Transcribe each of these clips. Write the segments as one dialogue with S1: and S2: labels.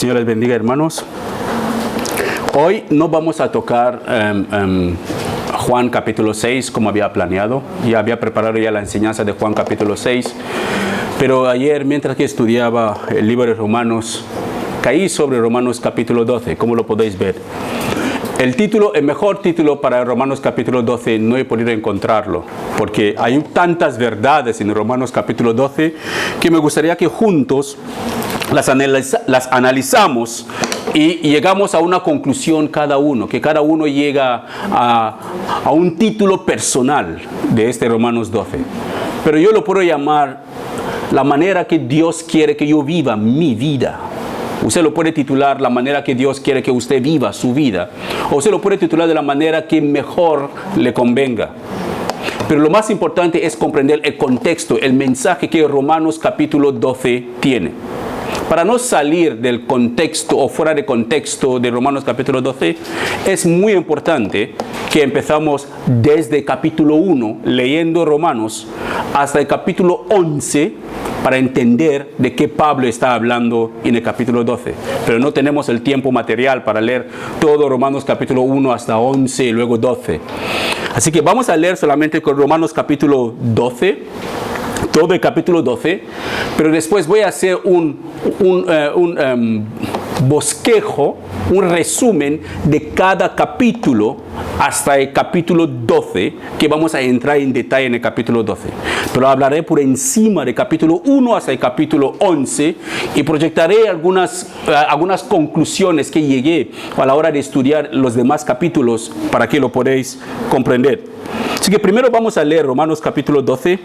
S1: Señor les bendiga, hermanos. Hoy no vamos a tocar Juan capítulo 6 como había planeado. Ya había preparado ya la enseñanza de Juan capítulo 6. Pero ayer, mientras que estudiaba el libro de Romanos, caí sobre Romanos capítulo 12, como lo podéis ver. El mejor título para Romanos capítulo 12 no he podido encontrarlo, porque hay tantas verdades en Romanos capítulo 12 que me gustaría que juntos las analizamos y llegamos a una conclusión cada uno, que cada uno llega a un título personal de este Romanos 12. Pero yo lo puedo llamar la manera que Dios quiere que yo viva mi vida. Usted lo puede titular la manera que Dios quiere que usted viva su vida. O usted lo puede titular de la manera que mejor le convenga. Pero lo más importante es comprender el contexto, el mensaje que Romanos capítulo 12 tiene. Para no salir del contexto o fuera de contexto de Romanos capítulo 12, es muy importante que empezamos desde capítulo 1, leyendo Romanos, hasta el capítulo 11, para entender de qué Pablo está hablando en el capítulo 12. Pero no tenemos el tiempo material para leer todo Romanos capítulo 1 hasta 11 y luego 12. Así que vamos a leer solamente con Romanos capítulo 12, todo el capítulo 12, pero después voy a hacer un bosquejo, un resumen de cada capítulo hasta el capítulo 12, que vamos a entrar en detalle en el capítulo 12. Pero hablaré por encima del capítulo 1 hasta el capítulo 11 y proyectaré algunas conclusiones que llegué a la hora de estudiar los demás capítulos para que lo podáis comprender. Así que primero vamos a leer Romanos capítulo 12.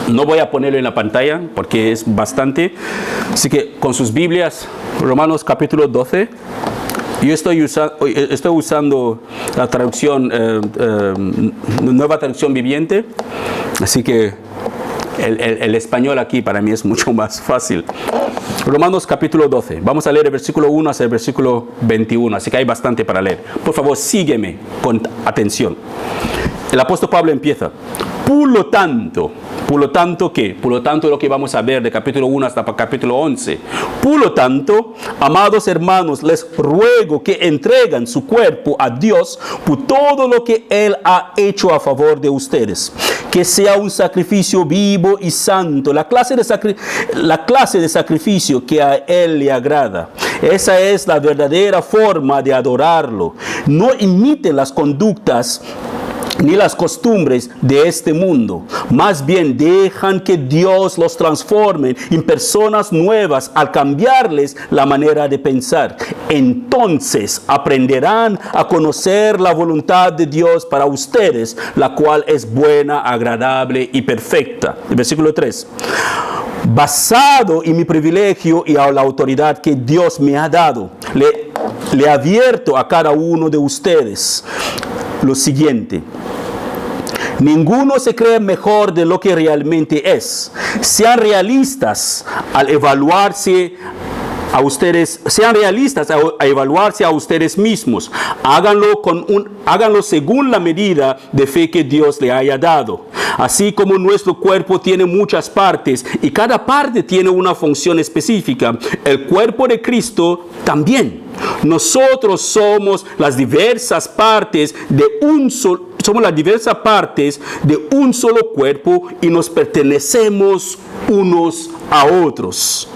S1: No voy a ponerlo en la pantalla porque es bastante. Así que con sus Biblias, Romanos capítulo 12. Yo estoy usando la traducción, nueva traducción viviente. Así que el español aquí para mí es mucho más fácil. Romanos capítulo 12. Vamos a leer el versículo 1 hasta el versículo 21. Así que hay bastante para leer. Por favor, sígueme con atención. El apóstol Pablo empieza. Por lo tanto, ¿qué? Por lo tanto, lo que vamos a ver de capítulo 1 hasta capítulo 11. Por lo tanto, amados hermanos, les ruego que entreguen su cuerpo a Dios por todo lo que Él ha hecho a favor de ustedes. Que sea un sacrificio vivo y santo, la clase de sacrificio que a Él le agrada. Esa es la verdadera forma de adorarlo. No imiten las conductas ni las costumbres de este mundo. Más bien dejan que Dios los transforme en personas nuevas al cambiarles la manera de pensar. Entonces aprenderán a conocer la voluntad de Dios para ustedes, la cual es buena, agradable y perfecta. El versículo 3. Basado en mi privilegio y a la autoridad que Dios me ha dado, le advierto a cada uno de ustedes lo siguiente: ninguno se cree mejor de lo que realmente es. Sean realistas al evaluarse a ustedes, a evaluarse a ustedes mismos. Háganlo según la medida de fe que Dios le haya dado. Así como nuestro cuerpo tiene muchas partes y cada parte tiene una función específica, el cuerpo de Cristo también. Nosotros somos las diversas partes de un solo cuerpo y nos pertenecemos unos a otros.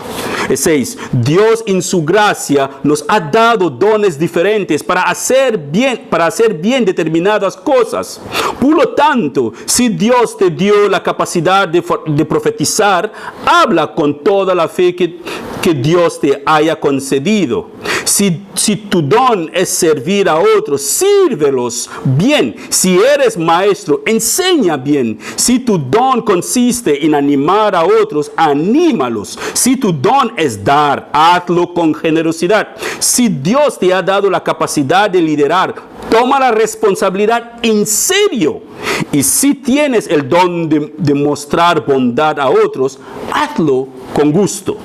S1: 6. Dios en su gracia nos ha dado dones diferentes para hacer bien determinadas cosas. Por lo tanto, si Dios te dio la capacidad de profetizar, habla con toda la fe que Dios te haya concedido. Si tu don es servir a otros, sírvelos bien. Si eres maestro, enseña bien. Si tu don consiste en animar a otros, anímalos. Si tu don es dar, hazlo con generosidad. Si Dios te ha dado la capacidad de liderar, Toma la responsabilidad en serio. Y si tienes el don de mostrar bondad a otros, hazlo con gusto.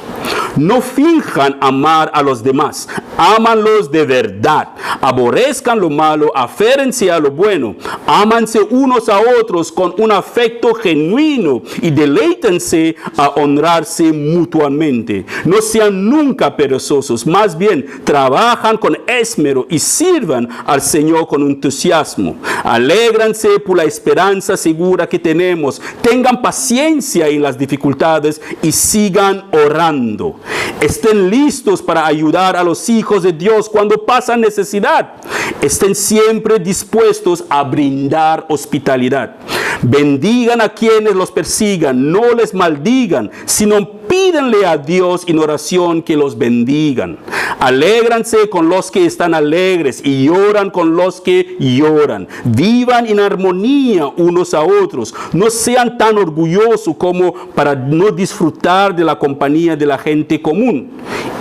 S1: No finjan amar a los demás, ámanlos de verdad, aborrezcan lo malo, aférense a lo bueno, ámanse unos a otros con un afecto genuino y deleítense a honrarse mutuamente. No sean nunca perezosos, más bien trabajan con esmero y sirvan al Señor con entusiasmo. Alégranse por la esperanza segura que tenemos, tengan paciencia en las dificultades y sigan orando. Estén listos para ayudar a los hijos de Dios cuando pasan necesidad. Estén siempre dispuestos a brindar hospitalidad. Bendigan a quienes los persigan, no les maldigan, sino pídanle a Dios en oración que los bendigan. Alégranse con los que están alegres y lloran con los que lloran. Vivan en armonía unos a otros. No sean tan orgullosos como para no disfrutar de la compañía de la gente común.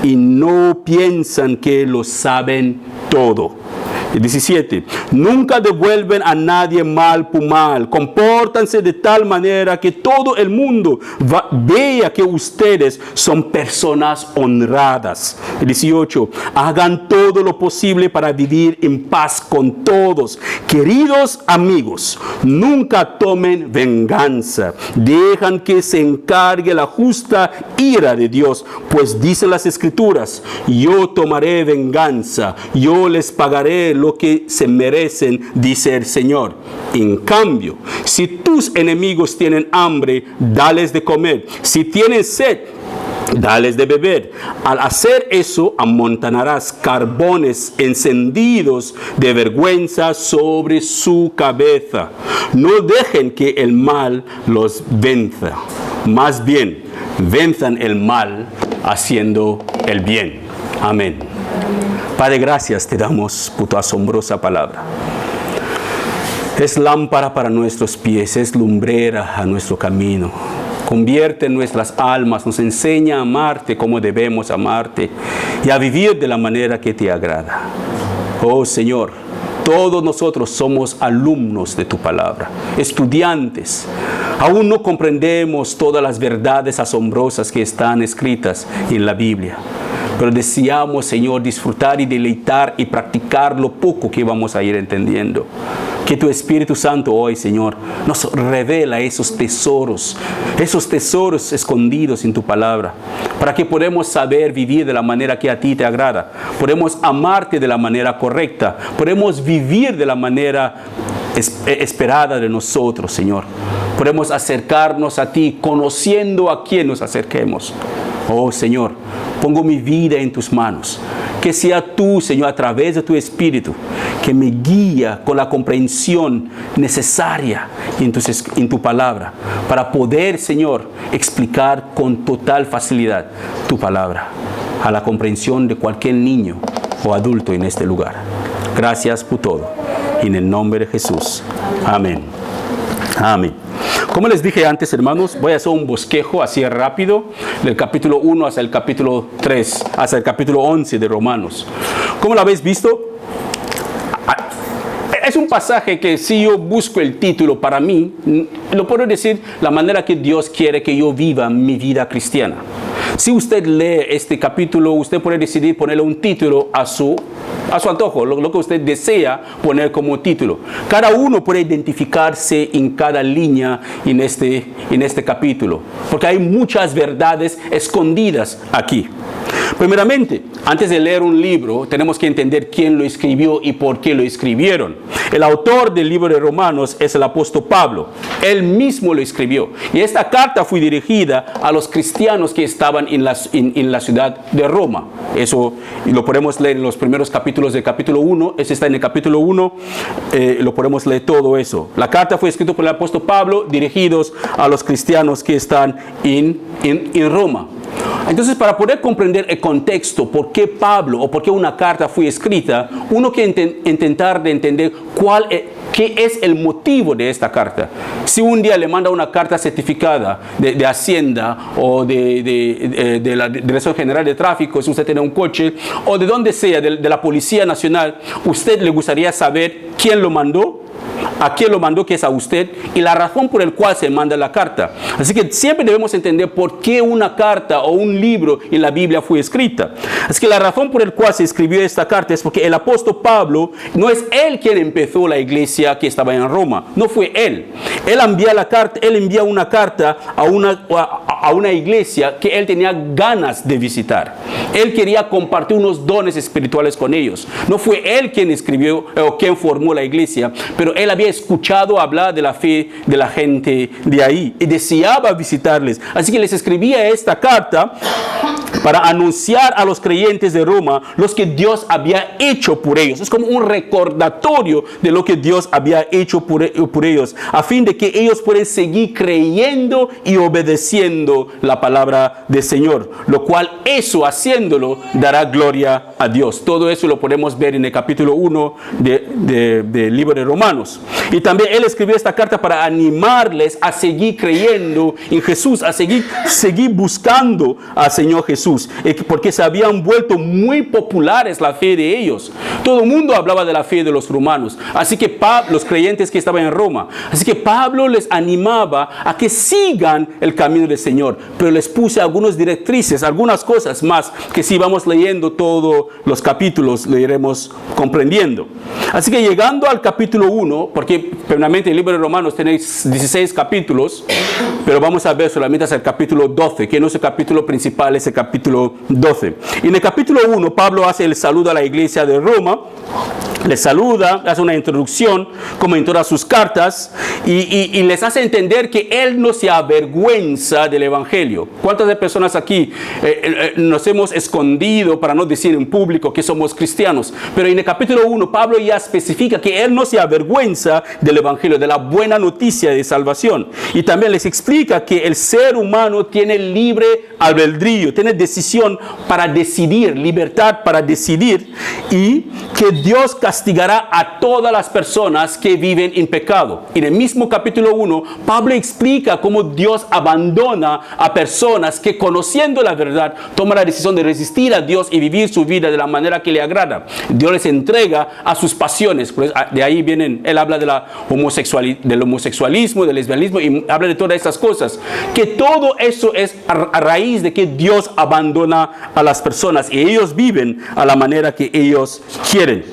S1: Y no piensan que lo saben todo. 17. Nunca devuelven a nadie mal por mal. Compórtanse de tal manera que todo el mundo vea que ustedes son personas honradas. 18. Hagan todo lo posible para vivir en paz con todos. Queridos amigos, nunca tomen venganza. Dejan que se encargue la justa ira de Dios, pues dicen las Escrituras: yo tomaré venganza, yo les pagaré lo que se merecen, dice el Señor. En cambio, si tus enemigos tienen hambre, dales de comer. Si tienen sed, dales de beber. Al hacer eso, amontonarás carbones encendidos de vergüenza sobre su cabeza. No dejen que el mal los venza. Más bien, venzan el mal haciendo el bien. Amén. Padre, gracias te damos por tu asombrosa palabra. Es lámpara para nuestros pies, es lumbrera a nuestro camino. Convierte nuestras almas, nos enseña a amarte como debemos amarte y a vivir de la manera que te agrada. Oh Señor, todos nosotros somos alumnos de tu palabra, estudiantes. Aún no comprendemos todas las verdades asombrosas que están escritas en la Biblia. Pero deseamos, Señor, disfrutar y deleitar y practicar lo poco que vamos a ir entendiendo. Que tu Espíritu Santo hoy, Señor, nos revela esos tesoros escondidos en tu palabra, para que podamos saber vivir de la manera que a ti te agrada. Podemos amarte de la manera correcta. Podemos vivir de la manera esperada de nosotros, Señor. Podemos acercarnos a ti, conociendo a quién nos acerquemos. Oh, Señor, pongo mi vida en tus manos. Que sea tú, Señor, a través de tu Espíritu, que me guía con la comprensión necesaria en tu palabra, para poder, Señor, explicar con total facilidad tu palabra a la comprensión de cualquier niño o adulto en este lugar. Gracias por todo. En el nombre de Jesús. Amén. Amén. Como les dije antes, hermanos, voy a hacer un bosquejo así rápido del capítulo 1 hasta el capítulo 3, hasta el capítulo 11 de Romanos. ¿Cómo lo habéis visto? Es un pasaje que si yo busco el título para mí, lo puedo decir la manera que Dios quiere que yo viva mi vida cristiana. Si usted lee este capítulo, usted puede decidir ponerle un título a su antojo, lo que usted desea poner como título. Cada uno puede identificarse en cada línea en este capítulo, porque hay muchas verdades escondidas aquí. Primeramente, antes de leer un libro, tenemos que entender quién lo escribió y por qué lo escribieron. El autor del libro de Romanos es el apóstol Pablo. Él mismo lo escribió. Y esta carta fue dirigida a los cristianos que estaban en la ciudad de Roma. Eso lo podemos leer en los primeros capítulos del capítulo 1. Ese está en el capítulo 1. Lo podemos leer todo eso. La carta fue escrita por el apóstol Pablo, dirigidos a los cristianos que están en Roma. Entonces, para poder comprender el contexto, por qué Pablo o por qué una carta fue escrita, uno que intentar de entender cuál qué es el motivo de esta carta. Si un día le manda una carta certificada de Hacienda o de la Dirección General de Tráfico, si usted tiene un coche, o de donde sea, de la Policía Nacional, ¿usted le gustaría saber quién lo mandó? ¿A quién lo mandó? Que es a usted, y la razón por la cual se manda la carta. Así que siempre debemos entender por qué una carta o un libro en la Biblia fue escrita. Así que la razón por la cual se escribió esta carta es porque el apóstol Pablo no es él quien empezó la iglesia que estaba en Roma, no fue él. Él envía una carta a una iglesia que él tenía ganas de visitar. Él quería compartir unos dones espirituales con ellos. No fue él quien escribió o quien formó la iglesia, pero él había escuchado hablar de la fe de la gente de ahí y deseaba visitarles. Así que les escribía esta carta para anunciar a los creyentes de Roma los que Dios había hecho por ellos. Es como un recordatorio de lo que Dios había hecho por ellos, a fin de que ellos puedan seguir creyendo y obedeciendo la palabra del Señor, lo cual eso, haciéndolo, dará gloria a Dios. Todo eso lo podemos ver en el capítulo 1 del libro de Romanos. Y también él escribió esta carta para animarles a seguir creyendo en Jesús, a seguir buscando al Señor Jesús, porque se habían vuelto muy populares la fe de ellos. Todo el mundo hablaba de la fe de los romanos, así que los creyentes que estaban en Roma. Así que Pablo les animaba a que sigan el camino del Señor, pero les puse algunas directrices, algunas cosas más que si vamos leyendo todos los capítulos lo iremos comprendiendo. Así que llegando al capítulo 1, porque primeramente el libro de Romanos tiene 16 capítulos, pero vamos a ver solamente hasta el capítulo 12, que no es el capítulo principal, es el capítulo 12. Y en el capítulo 1 Pablo hace el saludo a la iglesia de Roma, les saluda, hace una introducción como en todas sus cartas y les hace entender que él no se avergüenza del evangelio. ¿Cuántas de personas aquí nos hemos escondido para no decir en público que somos cristianos? Pero en el capítulo 1 Pablo ya especifica que él no se avergüenza del evangelio, de la buena noticia de salvación. Y también les explica que el ser humano tiene libre albedrío, tiene decisión para decidir, libertad para decidir, y que Dios castigará a todas las personas que viven en pecado. En el mismo capítulo 1, Pablo explica cómo Dios abandona a personas que, conociendo la verdad, toman la decisión de resistir a Dios y vivir su vida de la manera que le agrada. Dios les entrega a sus pasiones. Pues de ahí vienen, él habla de del homosexualismo, del lesbianismo, y habla de todas estas cosas. Que todo eso es a raíz de que Dios abandona a las personas y ellos viven a la manera que ellos quieren.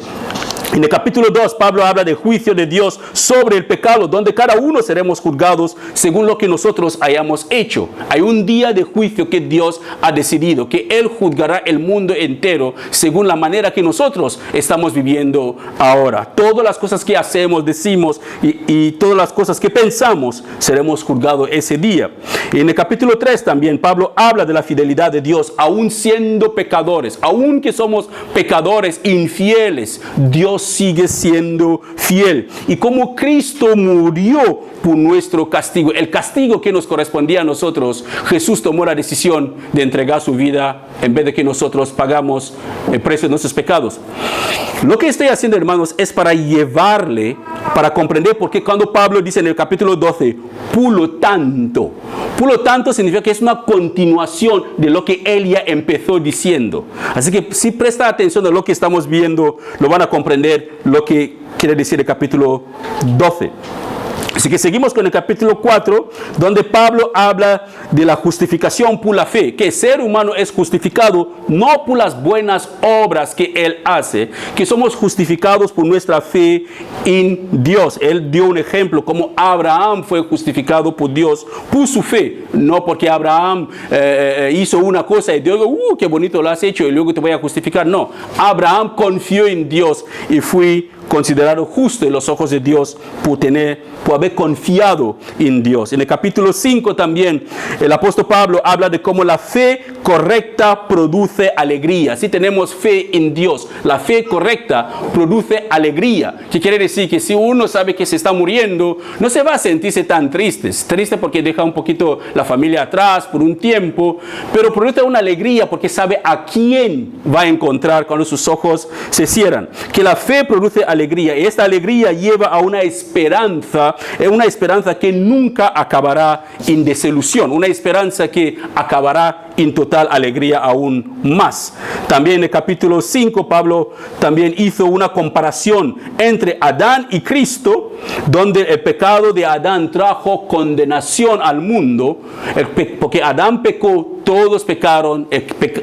S1: En el capítulo 2, Pablo habla del juicio de Dios sobre el pecado, donde cada uno seremos juzgados según lo que nosotros hayamos hecho. Hay un día de juicio que Dios ha decidido, que Él juzgará el mundo entero según la manera que nosotros estamos viviendo ahora. Todas las cosas que hacemos, decimos y todas las cosas que pensamos seremos juzgados ese día. Y en el capítulo 3 también Pablo habla de la fidelidad de Dios, aún siendo pecadores, aún que somos pecadores infieles, Dios sigue siendo fiel. Y como Cristo murió por nuestro castigo, el castigo que nos correspondía a nosotros, Jesús tomó la decisión de entregar su vida en vez de que nosotros pagamos el precio de nuestros pecados. Lo que estoy haciendo, hermanos, es para para comprender por qué cuando Pablo dice en el capítulo 12, por lo tanto significa que es una continuación de lo que él ya empezó diciendo. Así que si presta atención a lo que estamos viendo, lo van a comprender lo que quiere decir el capítulo 12. Así que seguimos con el capítulo 4, donde Pablo habla de la justificación por la fe, que el ser humano es justificado no por las buenas obras que él hace, que somos justificados por nuestra fe en Dios. Él dio un ejemplo como Abraham fue justificado por Dios por su fe, no porque Abraham hizo una cosa y Dios, qué bonito lo has hecho y luego te voy a justificar. No, Abraham confió en Dios y fue considerado justo en los ojos de Dios por haber confiado en Dios. En el capítulo 5 también el apóstol Pablo habla de cómo la fe correcta produce alegría. Si tenemos fe en Dios, la fe correcta produce alegría. ¿Qué quiere decir? Que si uno sabe que se está muriendo, no se va a sentirse tan triste porque deja un poquito la familia atrás por un tiempo, pero produce una alegría porque sabe a quién va a encontrar cuando sus ojos se cierran. Que la fe produce alegría alegría. Y esta alegría lleva a una esperanza que nunca acabará en desilusión, una esperanza que acabará en total alegría aún más. También en el capítulo 5, Pablo también hizo una comparación entre Adán y Cristo, donde el pecado de Adán trajo condenación al mundo, porque Adán pecó, todos pecaron,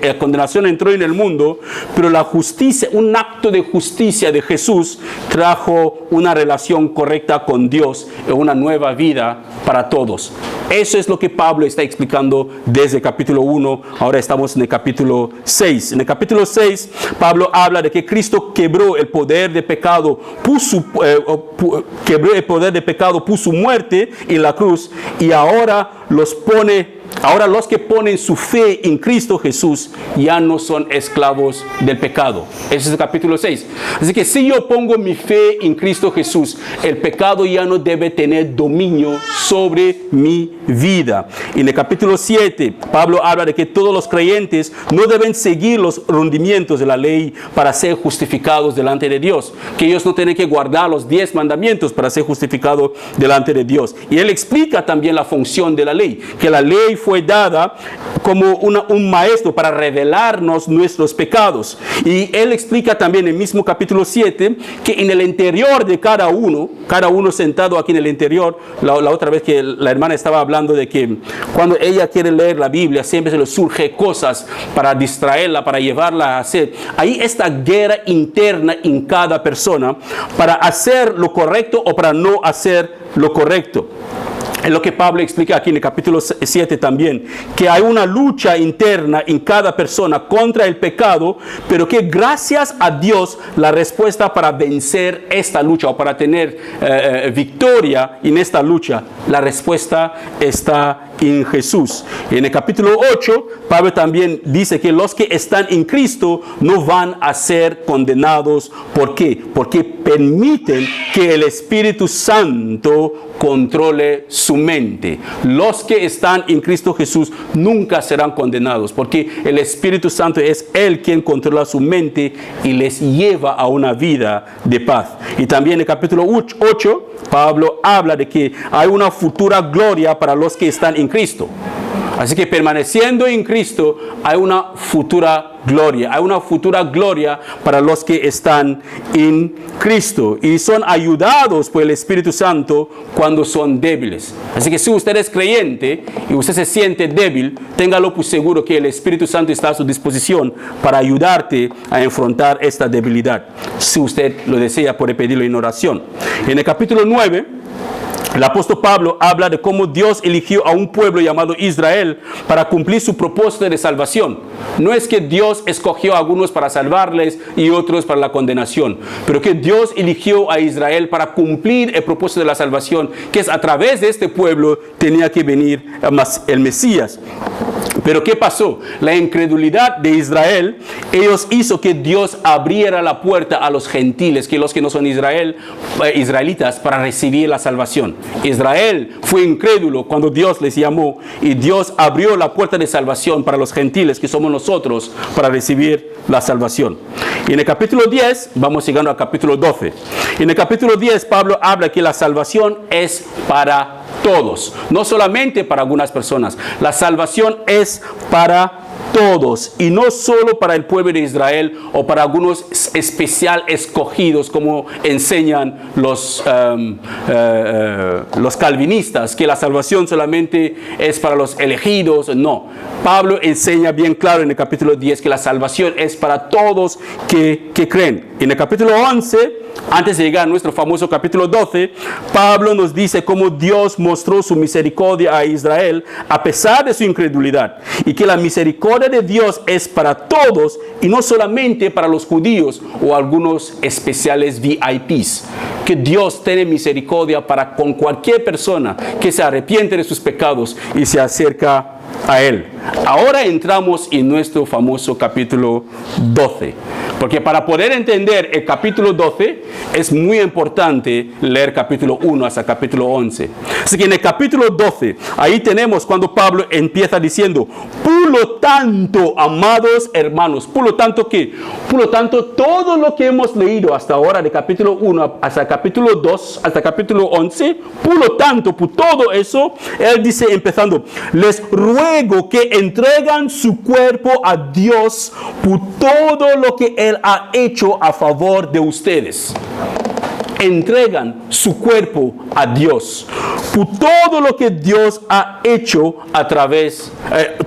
S1: la condenación entró en el mundo, pero la justicia, un acto de justicia de Jesús trajo una relación correcta con Dios y una nueva vida para todos. Eso es lo que Pablo está explicando desde el capítulo 1, ahora estamos en el capítulo 6. En el capítulo 6, Pablo habla de que Cristo quebró el poder de pecado, puso muerte en la cruz, y ahora los que ponen su fe en Cristo Jesús ya no son esclavos del pecado. Ese es el capítulo 6. Así que si yo pongo mi fe en Cristo Jesús, el pecado ya no debe tener dominio sobre mi vida. En el capítulo 7, Pablo habla de que todos los creyentes no deben seguir los rendimientos de la ley para ser justificados delante de Dios, que ellos no tienen que guardar los 10 mandamientos para ser justificados delante de Dios. Y él explica también la función de la ley, que la ley fue dada como un maestro para revelarnos nuestros pecados. Y él explica también en el mismo capítulo 7 que en el interior de cada uno sentado aquí en el interior, la otra vez que la hermana estaba hablando de que cuando ella quiere leer la Biblia siempre se le surge cosas para distraerla, para llevarla a hacer. Ahí esta guerra interna en cada persona para hacer lo correcto o para no hacer lo correcto. Es lo que Pablo explica aquí en el capítulo 7 también, que hay una lucha interna en cada persona contra el pecado, pero que gracias a Dios la respuesta para vencer esta lucha o para tener victoria en esta lucha, la respuesta está en Jesús. En el capítulo 8, Pablo también dice que los que están en Cristo no van a ser condenados. ¿Por qué? Porque permiten que el Espíritu Santo controle su mente. Los que están en Cristo Jesús nunca serán condenados, porque el Espíritu Santo es Él quien controla su mente y les lleva a una vida de paz. Y también en el capítulo 8, Pablo habla de que hay una futura gloria para los que están en Cristo. Así que permaneciendo en Cristo hay una futura gloria. Hay una futura gloria para los que están en Cristo. Y son ayudados por el Espíritu Santo cuando son débiles. Así que si usted es creyente y usted se siente débil, téngalo por seguro que el Espíritu Santo está a su disposición para ayudarte a enfrentar esta debilidad. Si usted lo desea, puede pedirlo en oración. En el capítulo 9, el apóstol Pablo habla de cómo Dios eligió a un pueblo llamado Israel para cumplir su propósito de salvación. No es que Dios escogió a algunos para salvarles y otros para la condenación, pero que Dios eligió a Israel para cumplir el propósito de la salvación, que es a través de este pueblo tenía que venir el Mesías. Pero ¿qué pasó? La incredulidad de Israel, ellos hizo que Dios abriera la puerta a los gentiles, que los que no son israelitas, para recibir la salvación. Israel fue incrédulo cuando Dios les llamó, y Dios abrió la puerta de salvación para los gentiles, que somos nosotros, para recibir la salvación. Y en el capítulo 10, vamos llegando al capítulo 12. En el capítulo 10, Pablo habla que la salvación es para todos, no solamente para algunas personas. La salvación es para todos y no solo para el pueblo de Israel o para algunos especial escogidos, como enseñan los calvinistas, que la salvación solamente es para los elegidos. No, Pablo enseña bien claro en el capítulo 10 que la salvación es para todos que creen. En el capítulo 11, antes de llegar a nuestro famoso capítulo 12, Pablo nos dice cómo Dios mostró su misericordia a Israel a pesar de su incredulidad, y que la misericordia de Dios es para todos y no solamente para los judíos o algunos especiales VIPs. Que Dios tiene misericordia para con cualquier persona que se arrepiente de sus pecados y se acerca a Él. Ahora entramos en nuestro famoso capítulo 12. Porque para poder entender el capítulo 12 es muy importante leer capítulo 1 hasta capítulo 11. Así que en el capítulo 12, ahí tenemos cuando Pablo empieza diciendo: Por lo tanto, amados hermanos, por lo tanto, ¿qué? Por lo tanto, todo lo que hemos leído hasta ahora, de capítulo 1 hasta capítulo 2, hasta capítulo 11, por lo tanto, por todo eso, él dice empezando, les ruego que entregan su cuerpo a Dios por todo lo que Él ha hecho a favor de ustedes. Entregan su cuerpo a Dios por todo lo que Dios ha hecho a través,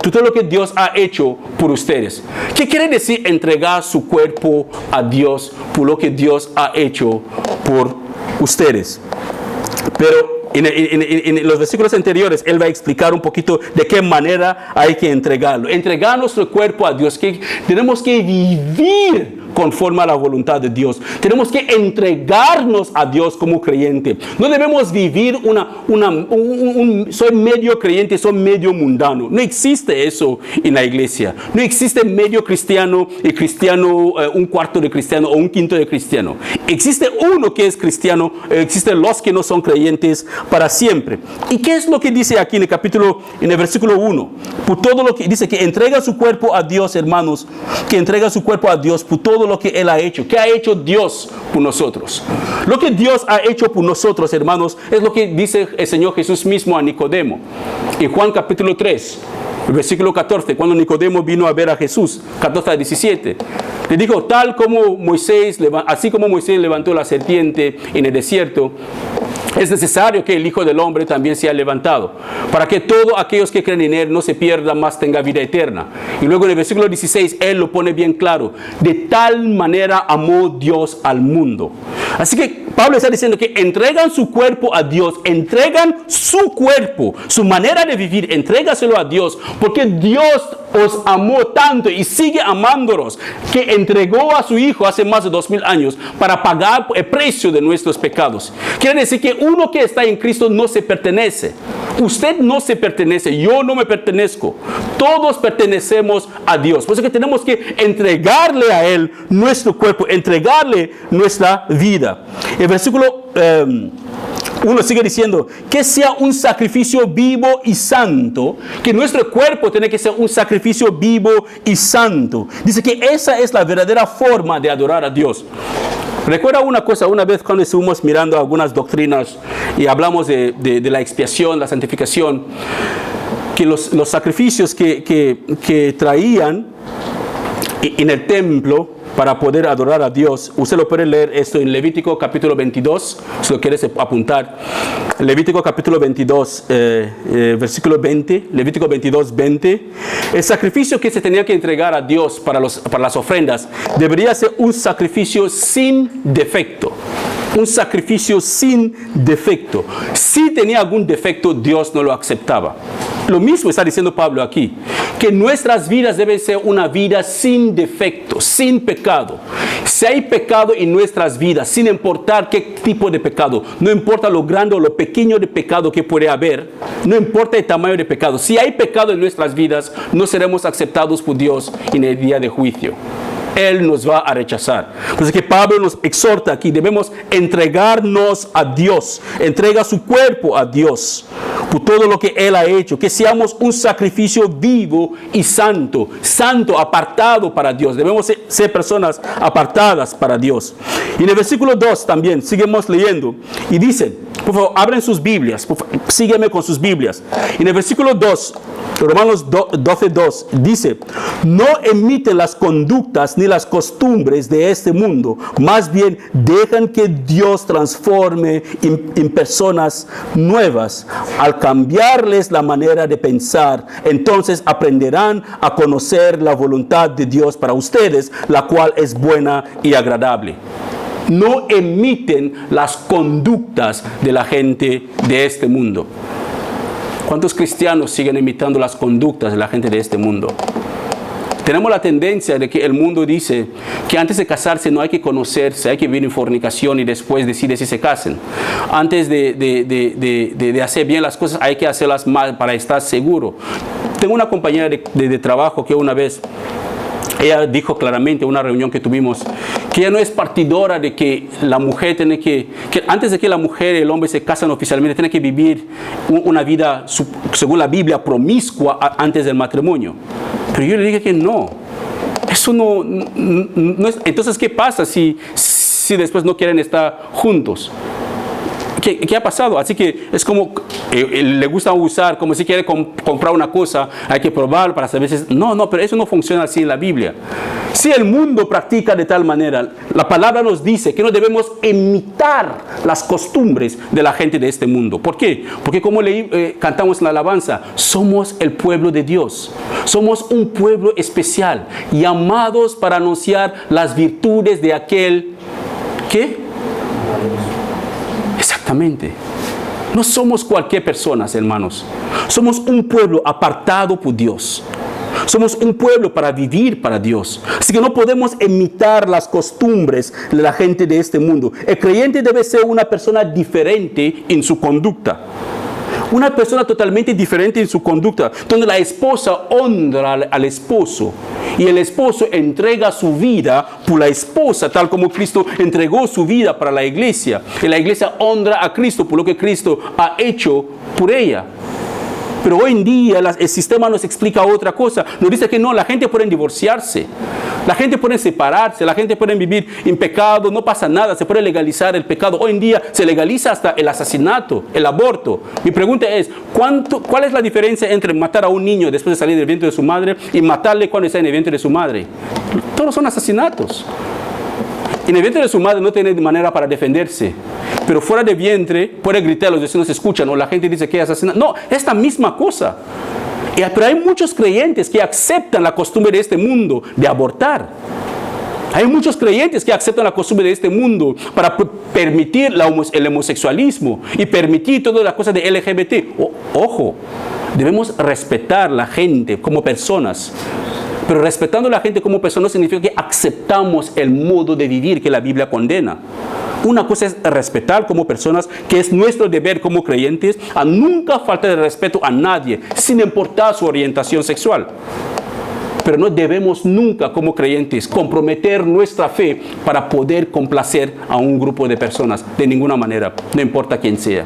S1: todo lo que Dios ha hecho por ustedes. ¿Qué quiere decir entregar su cuerpo a Dios por lo que Dios ha hecho por ustedes? Pero en los versículos anteriores, él va a explicar un poquito de qué manera hay que entregarlo. Entregar nuestro cuerpo a Dios, que tenemos que vivir conforme a la voluntad de Dios. Tenemos que entregarnos a Dios como creyente. No debemos vivir soy medio creyente, soy medio mundano. No existe eso en la iglesia. No existe medio cristiano y cristiano, un cuarto de cristiano o un quinto de cristiano. Existe uno que es cristiano, existen los que no son creyentes para siempre. ¿Y qué es lo que dice aquí en el versículo 1? Por todo lo que dice que entrega su cuerpo a Dios, hermanos, que entrega su cuerpo a Dios por todo lo que Él ha hecho. ¿Qué ha hecho Dios por nosotros? Lo que Dios ha hecho por nosotros, hermanos, es lo que dice el Señor Jesús mismo a Nicodemo. En Juan capítulo 3, versículo 14, cuando Nicodemo vino a ver a Jesús, 14 a 17, le dijo, así como Moisés levantó la serpiente en el desierto, es necesario que el Hijo del Hombre también sea levantado, para que todos aquellos que creen en Él no se pierdan, más tenga vida eterna. Y luego en el versículo 16, Él lo pone bien claro. De tal manera amó Dios al mundo. Así que Pablo está diciendo que entregan su cuerpo a Dios, entregan su cuerpo, su manera de vivir, entrégaselo a Dios, porque Dios os amó tanto y sigue amándonos, que entregó a su Hijo hace más de 2000 años para pagar el precio de nuestros pecados. Quiere decir que uno que está en Cristo no se pertenece. Usted no se pertenece, yo no me pertenezco. Todos pertenecemos a Dios. Por eso que tenemos que entregarle a Él nuestro cuerpo, entregarle nuestra vida. El versículo 1 sigue diciendo que sea un sacrificio vivo y santo, que nuestro cuerpo tiene que ser un sacrificio vivo y santo. Dice que esa es la verdadera forma de adorar a Dios. Recuerda una cosa, una vez cuando estuvimos mirando algunas doctrinas y hablamos de la expiación, la santificación, que los sacrificios que traían en el templo para poder adorar a Dios, usted lo puede leer esto en Levítico capítulo 22, si lo quieres apuntar. Levítico capítulo 22, versículo 20, Levítico 22, 20. El sacrificio que se tenía que entregar a Dios para las ofrendas debería ser un sacrificio sin defecto. Un sacrificio sin defecto. Si tenía algún defecto, Dios no lo aceptaba. Lo mismo está diciendo Pablo aquí, que nuestras vidas deben ser una vida sin defecto, sin pecado. Si hay pecado en nuestras vidas, sin importar qué tipo de pecado, no importa lo grande o lo pequeño de pecado que puede haber, no importa el tamaño de pecado, si hay pecado en nuestras vidas, no seremos aceptados por Dios en el día de juicio. Él nos va a rechazar. Entonces que Pablo nos exhorta aquí, debemos entregarnos a Dios, entrega su cuerpo a Dios por todo lo que Él ha hecho, que seamos un sacrificio vivo y santo, apartado para Dios. Debemos ser personas apartadas para Dios. Y en el versículo 2 también, seguimos leyendo, y dice, por favor, abren sus Biblias, sígueme con sus Biblias. En el versículo 2, Romanos 12:2 dice, no imiten las conductas ni las costumbres de este mundo, más bien dejan que Dios transforme en personas nuevas. Al cambiarles la manera de pensar, entonces aprenderán a conocer la voluntad de Dios para ustedes, la cual es buena y agradable. No imiten las conductas de la gente de este mundo. ¿Cuántos cristianos siguen imitando las conductas de la gente de este mundo? Tenemos la tendencia de que el mundo dice que antes de casarse no hay que conocerse, hay que vivir en fornicación y después decide si se casen. Antes de hacer bien las cosas hay que hacerlas mal para estar seguro. Tengo una compañera de trabajo que una vez ella dijo claramente en una reunión que tuvimos que ella no es partidora de que la mujer tiene que antes de que la mujer y el hombre se casan oficialmente, tiene que vivir una vida, según la Biblia, promiscua antes del matrimonio. Pero yo le dije que no. Eso no es. Entonces, ¿qué pasa si después no quieren estar juntos? ¿Qué ha pasado? Así que es como, le gusta usar, como si quiere comprar una cosa, hay que probar para saber si... No, pero eso no funciona así en la Biblia. Si el mundo practica de tal manera, la palabra nos dice que no debemos imitar las costumbres de la gente de este mundo. ¿Por qué? Porque como cantamos en la alabanza, somos el pueblo de Dios. Somos un pueblo especial, llamados para anunciar las virtudes de aquel que... Exactamente. No somos cualquier persona, hermanos. Somos un pueblo apartado por Dios. Somos un pueblo para vivir para Dios. Así que no podemos imitar las costumbres de la gente de este mundo. El creyente debe ser una persona diferente en su conducta. Una persona totalmente diferente en su conducta, donde la esposa honra al esposo y el esposo entrega su vida por la esposa, tal como Cristo entregó su vida para la iglesia. Y la iglesia honra a Cristo por lo que Cristo ha hecho por ella. Pero hoy en día el sistema nos explica otra cosa. Nos dice que no, la gente puede divorciarse, la gente puede separarse, la gente puede vivir en pecado, no pasa nada, se puede legalizar el pecado. Hoy en día se legaliza hasta el asesinato, el aborto. Mi pregunta es, ¿cuál es la diferencia entre matar a un niño después de salir del vientre de su madre y matarle cuando está en el vientre de su madre? Todos son asesinatos. En el vientre de su madre no tiene manera para defenderse, pero fuera de vientre puede gritar, los vecinos escuchan o la gente dice que es asesinato. No, es la misma cosa. Pero hay muchos creyentes que aceptan la costumbre de este mundo de abortar. Hay muchos creyentes que aceptan la costumbre de este mundo para permitir el homosexualismo y permitir todas las cosas de LGBT. Ojo, debemos respetar a la gente como personas. Pero respetando a la gente como persona significa que aceptamos el modo de vivir que la Biblia condena. Una cosa es respetar como personas, que es nuestro deber como creyentes, a nunca faltar de respeto a nadie, sin importar su orientación sexual. Pero no debemos nunca como creyentes comprometer nuestra fe para poder complacer a un grupo de personas, de ninguna manera, no importa quién sea.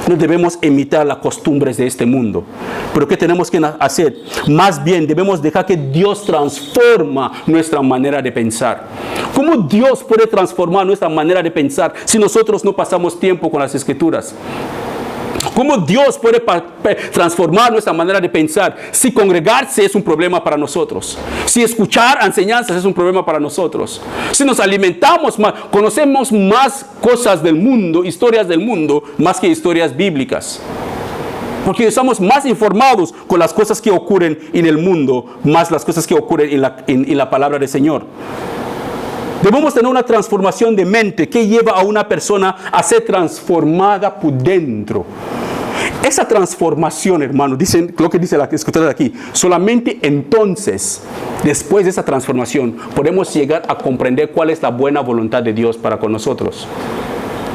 S1: No debemos imitar las costumbres de este mundo. Pero ¿qué tenemos que hacer? Más bien debemos dejar que Dios transforma nuestra manera de pensar. ¿Cómo Dios puede transformar nuestra manera de pensar si nosotros no pasamos tiempo con las Escrituras? ¿Cómo Dios puede transformar nuestra manera de pensar si congregarse es un problema para nosotros? Si escuchar enseñanzas es un problema para nosotros. Si nos alimentamos más, conocemos más cosas del mundo, historias del mundo, más que historias bíblicas. Porque estamos más informados con las cosas que ocurren en el mundo, más las cosas que ocurren en la palabra del Señor. Debemos tener una transformación de mente que lleva a una persona a ser transformada por dentro. Esa transformación, hermano, dicen lo que dice la escritura de aquí, solamente entonces, después de esa transformación, podemos llegar a comprender cuál es la buena voluntad de Dios para con nosotros.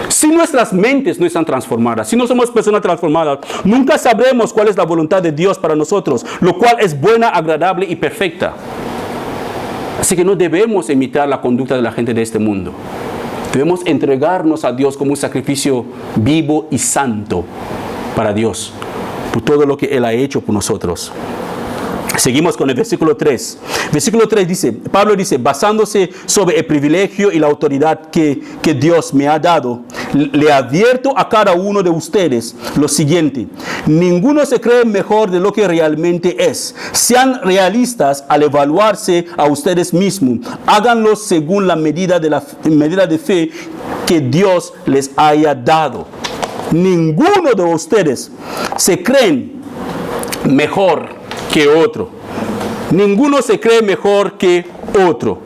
S1: Si nuestras mentes no están transformadas, si no somos personas transformadas, nunca sabremos cuál es la voluntad de Dios para nosotros, lo cual es buena, agradable y perfecta. Así que no debemos imitar la conducta de la gente de este mundo. Debemos entregarnos a Dios como un sacrificio vivo y santo para Dios, por todo lo que Él ha hecho por nosotros. Seguimos con el versículo 3. Versículo 3 dice, Pablo dice, basándose sobre el privilegio y la autoridad que Dios me ha dado, le advierto a cada uno de ustedes lo siguiente: ninguno se cree mejor de lo que realmente es. Sean realistas al evaluarse a ustedes mismos. Háganlo según la medida de fe que Dios les haya dado. Ninguno de ustedes se creen mejor que otro. Ninguno se cree mejor que otro.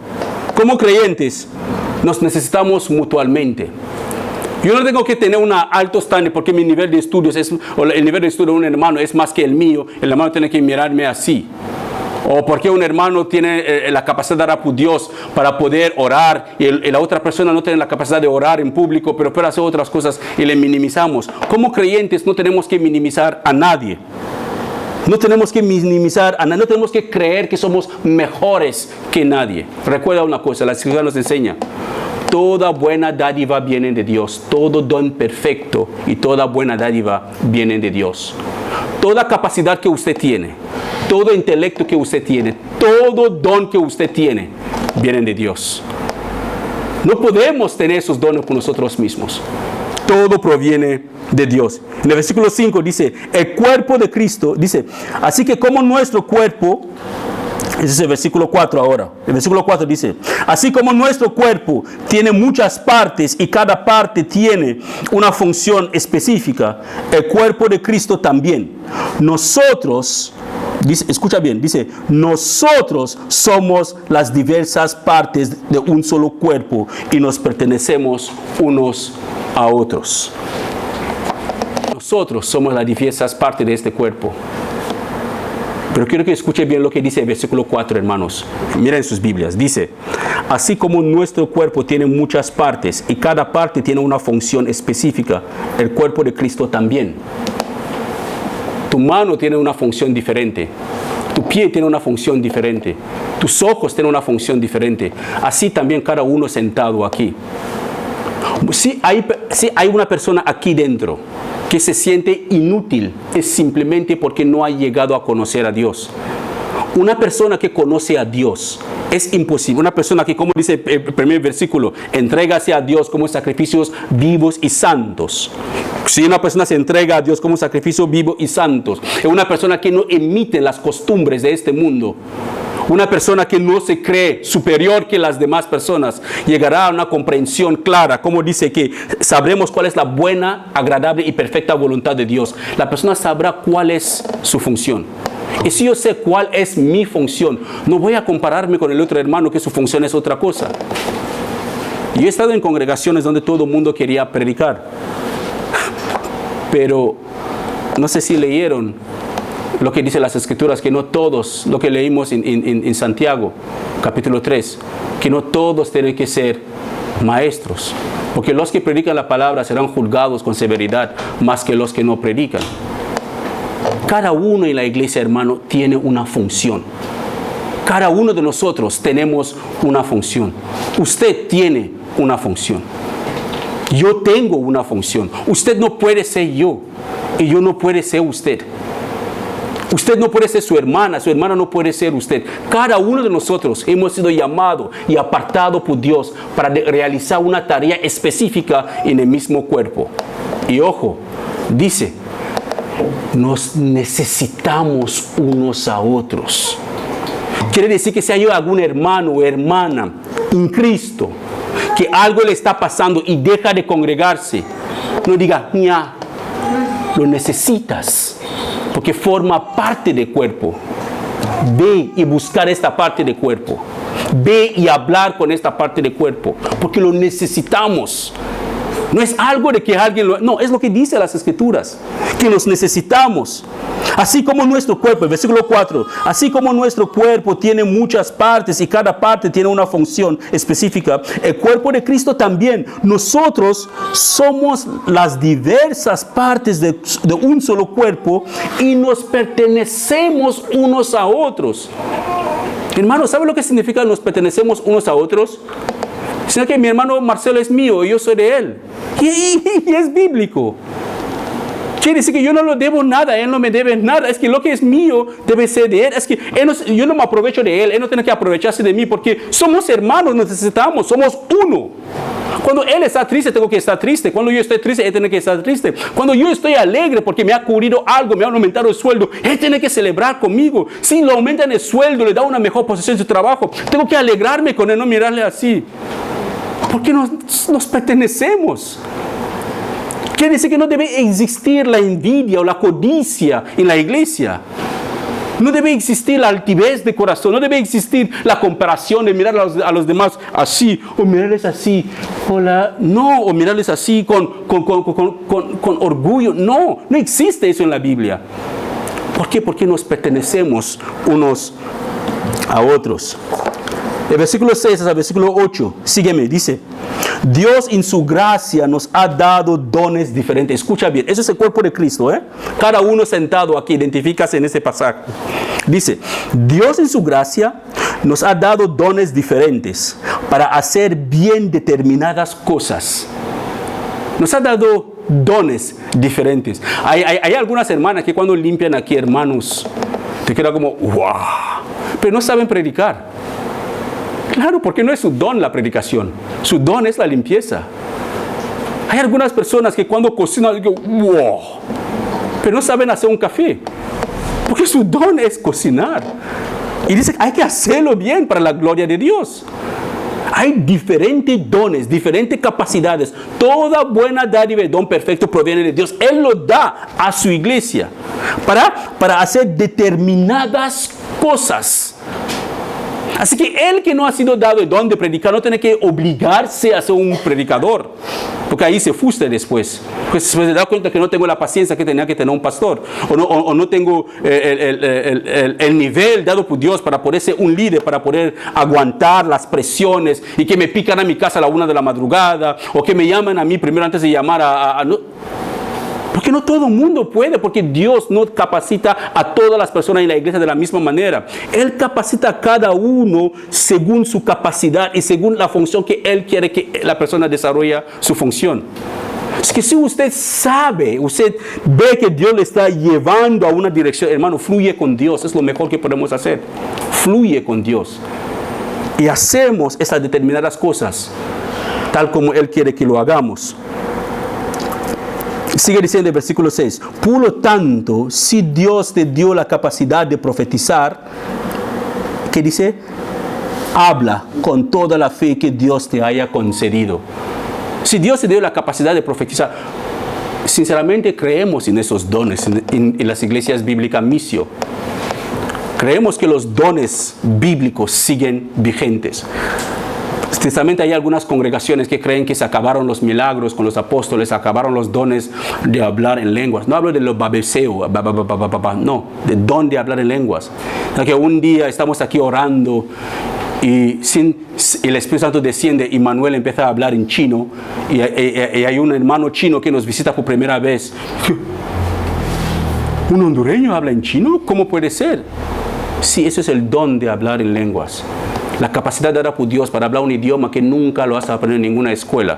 S1: Como creyentes, nos necesitamos mutuamente. Yo no tengo que tener un alto estándar porque mi nivel de estudios o el nivel de estudio de un hermano es más que el mío. El hermano tiene que mirarme así. O porque un hermano tiene la capacidad de orar por Dios para poder orar y la otra persona no tiene la capacidad de orar en público, pero puede hacer otras cosas y le minimizamos. Como creyentes no tenemos que minimizar a nadie. No tenemos que minimizar a nadie, no tenemos que creer que somos mejores que nadie. Recuerda una cosa, la Escritura nos enseña: toda buena dádiva viene de Dios, todo don perfecto y toda buena dádiva viene de Dios. Toda capacidad que usted tiene, todo intelecto que usted tiene, todo don que usted tiene, vienen de Dios. No podemos tener esos dones por nosotros mismos. Todo proviene de Dios. En el versículo 5 dice, el cuerpo de Cristo, dice, así que como nuestro cuerpo, ese es el versículo 4 ahora. El versículo 4 dice, así como nuestro cuerpo tiene muchas partes y cada parte tiene una función específica, el cuerpo de Cristo también. Nosotros, dice, escucha bien, dice, nosotros somos las diversas partes de un solo cuerpo y nos pertenecemos unos a otros. Nosotros somos las diversas partes de este cuerpo. Pero quiero que escuchen bien lo que dice el versículo 4, hermanos. Miren sus Biblias. Dice, así como nuestro cuerpo tiene muchas partes y cada parte tiene una función específica, el cuerpo de Cristo también. Tu mano tiene una función diferente. Tu pie tiene una función diferente. Tus ojos tienen una función diferente. Así también cada uno sentado aquí. Si hay una persona aquí dentro que se siente inútil, es simplemente porque no ha llegado a conocer a Dios. Una persona que conoce a Dios es imposible. Una persona que, como dice el primer versículo, entrégase a Dios como sacrificios vivos y santos. Si una persona se entrega a Dios como sacrificio vivo y santos, es una persona que no emite las costumbres de este mundo. Una persona que no se cree superior que las demás personas llegará a una comprensión clara, como dice que sabremos cuál es la buena, agradable y perfecta voluntad de Dios. La persona sabrá cuál es su función. Y si yo sé cuál es mi función, no voy a compararme con el otro hermano que su función es otra cosa. Yo he estado en congregaciones donde todo el mundo quería predicar, pero no sé si leyeron lo que dice las Escrituras, que no todos, lo que leímos en Santiago, capítulo 3, que no todos tienen que ser maestros, porque los que predican la palabra serán juzgados con severidad, más que los que no predican. Cada uno en la iglesia, hermano, tiene una función. Cada uno de nosotros tenemos una función. Usted tiene una función. Yo tengo una función. Usted no puede ser yo, y yo no puede ser usted. Usted no puede ser su hermana no puede ser usted. Cada uno de nosotros hemos sido llamados y apartados por Dios para realizar una tarea específica en el mismo cuerpo. Y ojo, dice, nos necesitamos unos a otros. Quiere decir que si hay algún hermano o hermana en Cristo que algo le está pasando y deja de congregarse, no diga, ya, lo necesitas. Porque forma parte del cuerpo. Ve y buscar esta parte del cuerpo. Ve y hablar con esta parte del cuerpo. Porque lo necesitamos. No es algo de que alguien lo... No, es lo que dice las Escrituras. Que los necesitamos. Así como nuestro cuerpo, el versículo 4. Así como nuestro cuerpo tiene muchas partes y cada parte tiene una función específica, el cuerpo de Cristo también. Nosotros somos las diversas partes de un solo cuerpo y nos pertenecemos unos a otros. Hermano, ¿sabe lo que significa nos pertenecemos unos a otros? Sino que mi hermano Marcelo es mío y yo soy de él. Y es bíblico. Quiere decir que yo no le debo nada, él no me debe nada. Es que lo que es mío debe ser de él. Es que yo no me aprovecho de él no tiene que aprovecharse de mí, porque somos hermanos, necesitamos, somos uno. Cuando él está triste, tengo que estar triste. Cuando yo estoy triste, él tiene que estar triste. Cuando yo estoy alegre porque me ha ocurrido algo, me han aumentado el sueldo, él tiene que celebrar conmigo. Si le aumentan el sueldo, le da una mejor posición en su trabajo, tengo que alegrarme con él, no mirarle así. Porque nos pertenecemos. Quiere decir que no debe existir la envidia o la codicia en la iglesia. No debe existir la altivez de corazón. No debe existir la comparación de mirar a los demás así, o mirarles así, o mirarles así con orgullo. No existe eso en la Biblia. ¿Por qué? Porque nos pertenecemos unos a otros. El versículo 6 hasta el versículo 8, sígueme, dice: Dios en su gracia nos ha dado dones diferentes. Escucha bien, eso es el cuerpo de Cristo, ¿eh? Cada uno sentado aquí, identificas en ese pasaje. Dice: Dios en su gracia nos ha dado dones diferentes para hacer bien determinadas cosas. Nos ha dado dones diferentes. Hay algunas hermanas que cuando limpian aquí, hermanos, te queda como, wow, pero no saben predicar. Claro, porque no es su don la predicación. Su don es la limpieza. Hay algunas personas que cuando cocinan, digo, wow, pero no saben hacer un café. Porque su don es cocinar. Y dice, hay que hacerlo bien para la gloria de Dios. Hay diferentes dones, diferentes capacidades. Toda buena dádiva y don perfecto proviene de Dios. Él lo da a su iglesia para hacer determinadas cosas. Así que el que no ha sido dado el don de predicar no tiene que obligarse a ser un predicador, porque ahí se frustra después. Pues se da cuenta que no tengo la paciencia que tenía que tener un pastor, o no tengo el nivel dado por Dios para poder ser un líder, para poder aguantar las presiones y que me pican a mi casa a la 1 de la madrugada, o que me llaman a mí primero antes de llamar porque no todo el mundo puede, porque Dios no capacita a todas las personas en la iglesia de la misma manera. Él capacita a cada uno según su capacidad y según la función que Él quiere que la persona desarrolle su función. Es que si usted sabe, usted ve que Dios le está llevando a una dirección, hermano, fluye con Dios. Es lo mejor que podemos hacer. Fluye con Dios. Y hacemos esas determinadas cosas tal como Él quiere que lo hagamos. Sigue diciendo el versículo 6. Por lo tanto, si Dios te dio la capacidad de profetizar, ¿qué dice? Habla con toda la fe que Dios te haya concedido. Si Dios te dio la capacidad de profetizar, sinceramente creemos en esos dones en las iglesias bíblicas Missio. Creemos que los dones bíblicos siguen vigentes. Precisamente hay algunas congregaciones que creen que se acabaron los milagros con los apóstoles, se acabaron los dones de hablar en lenguas. No hablo de los babeseo, no, de don de hablar en lenguas. O sea, que un día estamos aquí orando y el Espíritu Santo desciende y Manuel empieza a hablar en chino y hay un hermano chino que nos visita por primera vez. ¿Un hondureño habla en chino? ¿Cómo puede ser? Sí, eso es el don de hablar en lenguas. La capacidad dada por Dios para hablar un idioma que nunca lo has aprendido en ninguna escuela.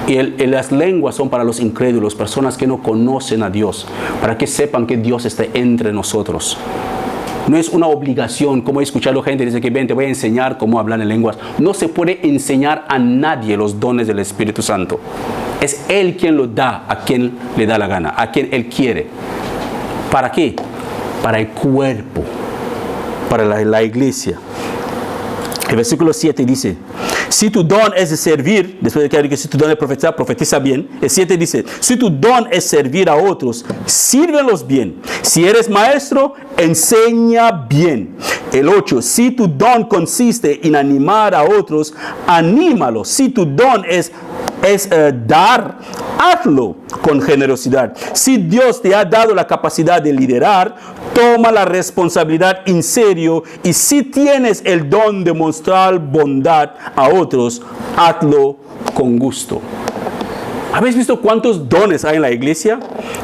S1: Y las lenguas son para los incrédulos, personas que no conocen a Dios, para que sepan que Dios está entre nosotros. No es una obligación, como he escuchado gente que dice que ven, te voy a enseñar cómo hablar en lenguas. No se puede enseñar a nadie los dones del Espíritu Santo. Es Él quien lo da a quien le da la gana, a quien Él quiere. ¿Para qué? Para el cuerpo, para la iglesia. El versículo 7 dice, si tu don es de servir, después de que dice que si tu don es profetizar, profetiza bien. El 7 dice, si tu don es servir a otros, sírvelos bien. Si eres maestro, enseña bien. El 8, si tu don consiste en animar a otros, anímalos. Si tu don es dar, hazlo con generosidad. Si Dios te ha dado la capacidad de liderar, toma la responsabilidad en serio, y si tienes el don de mostrar bondad a otros, hazlo con gusto. ¿Habéis visto cuántos dones hay en la iglesia?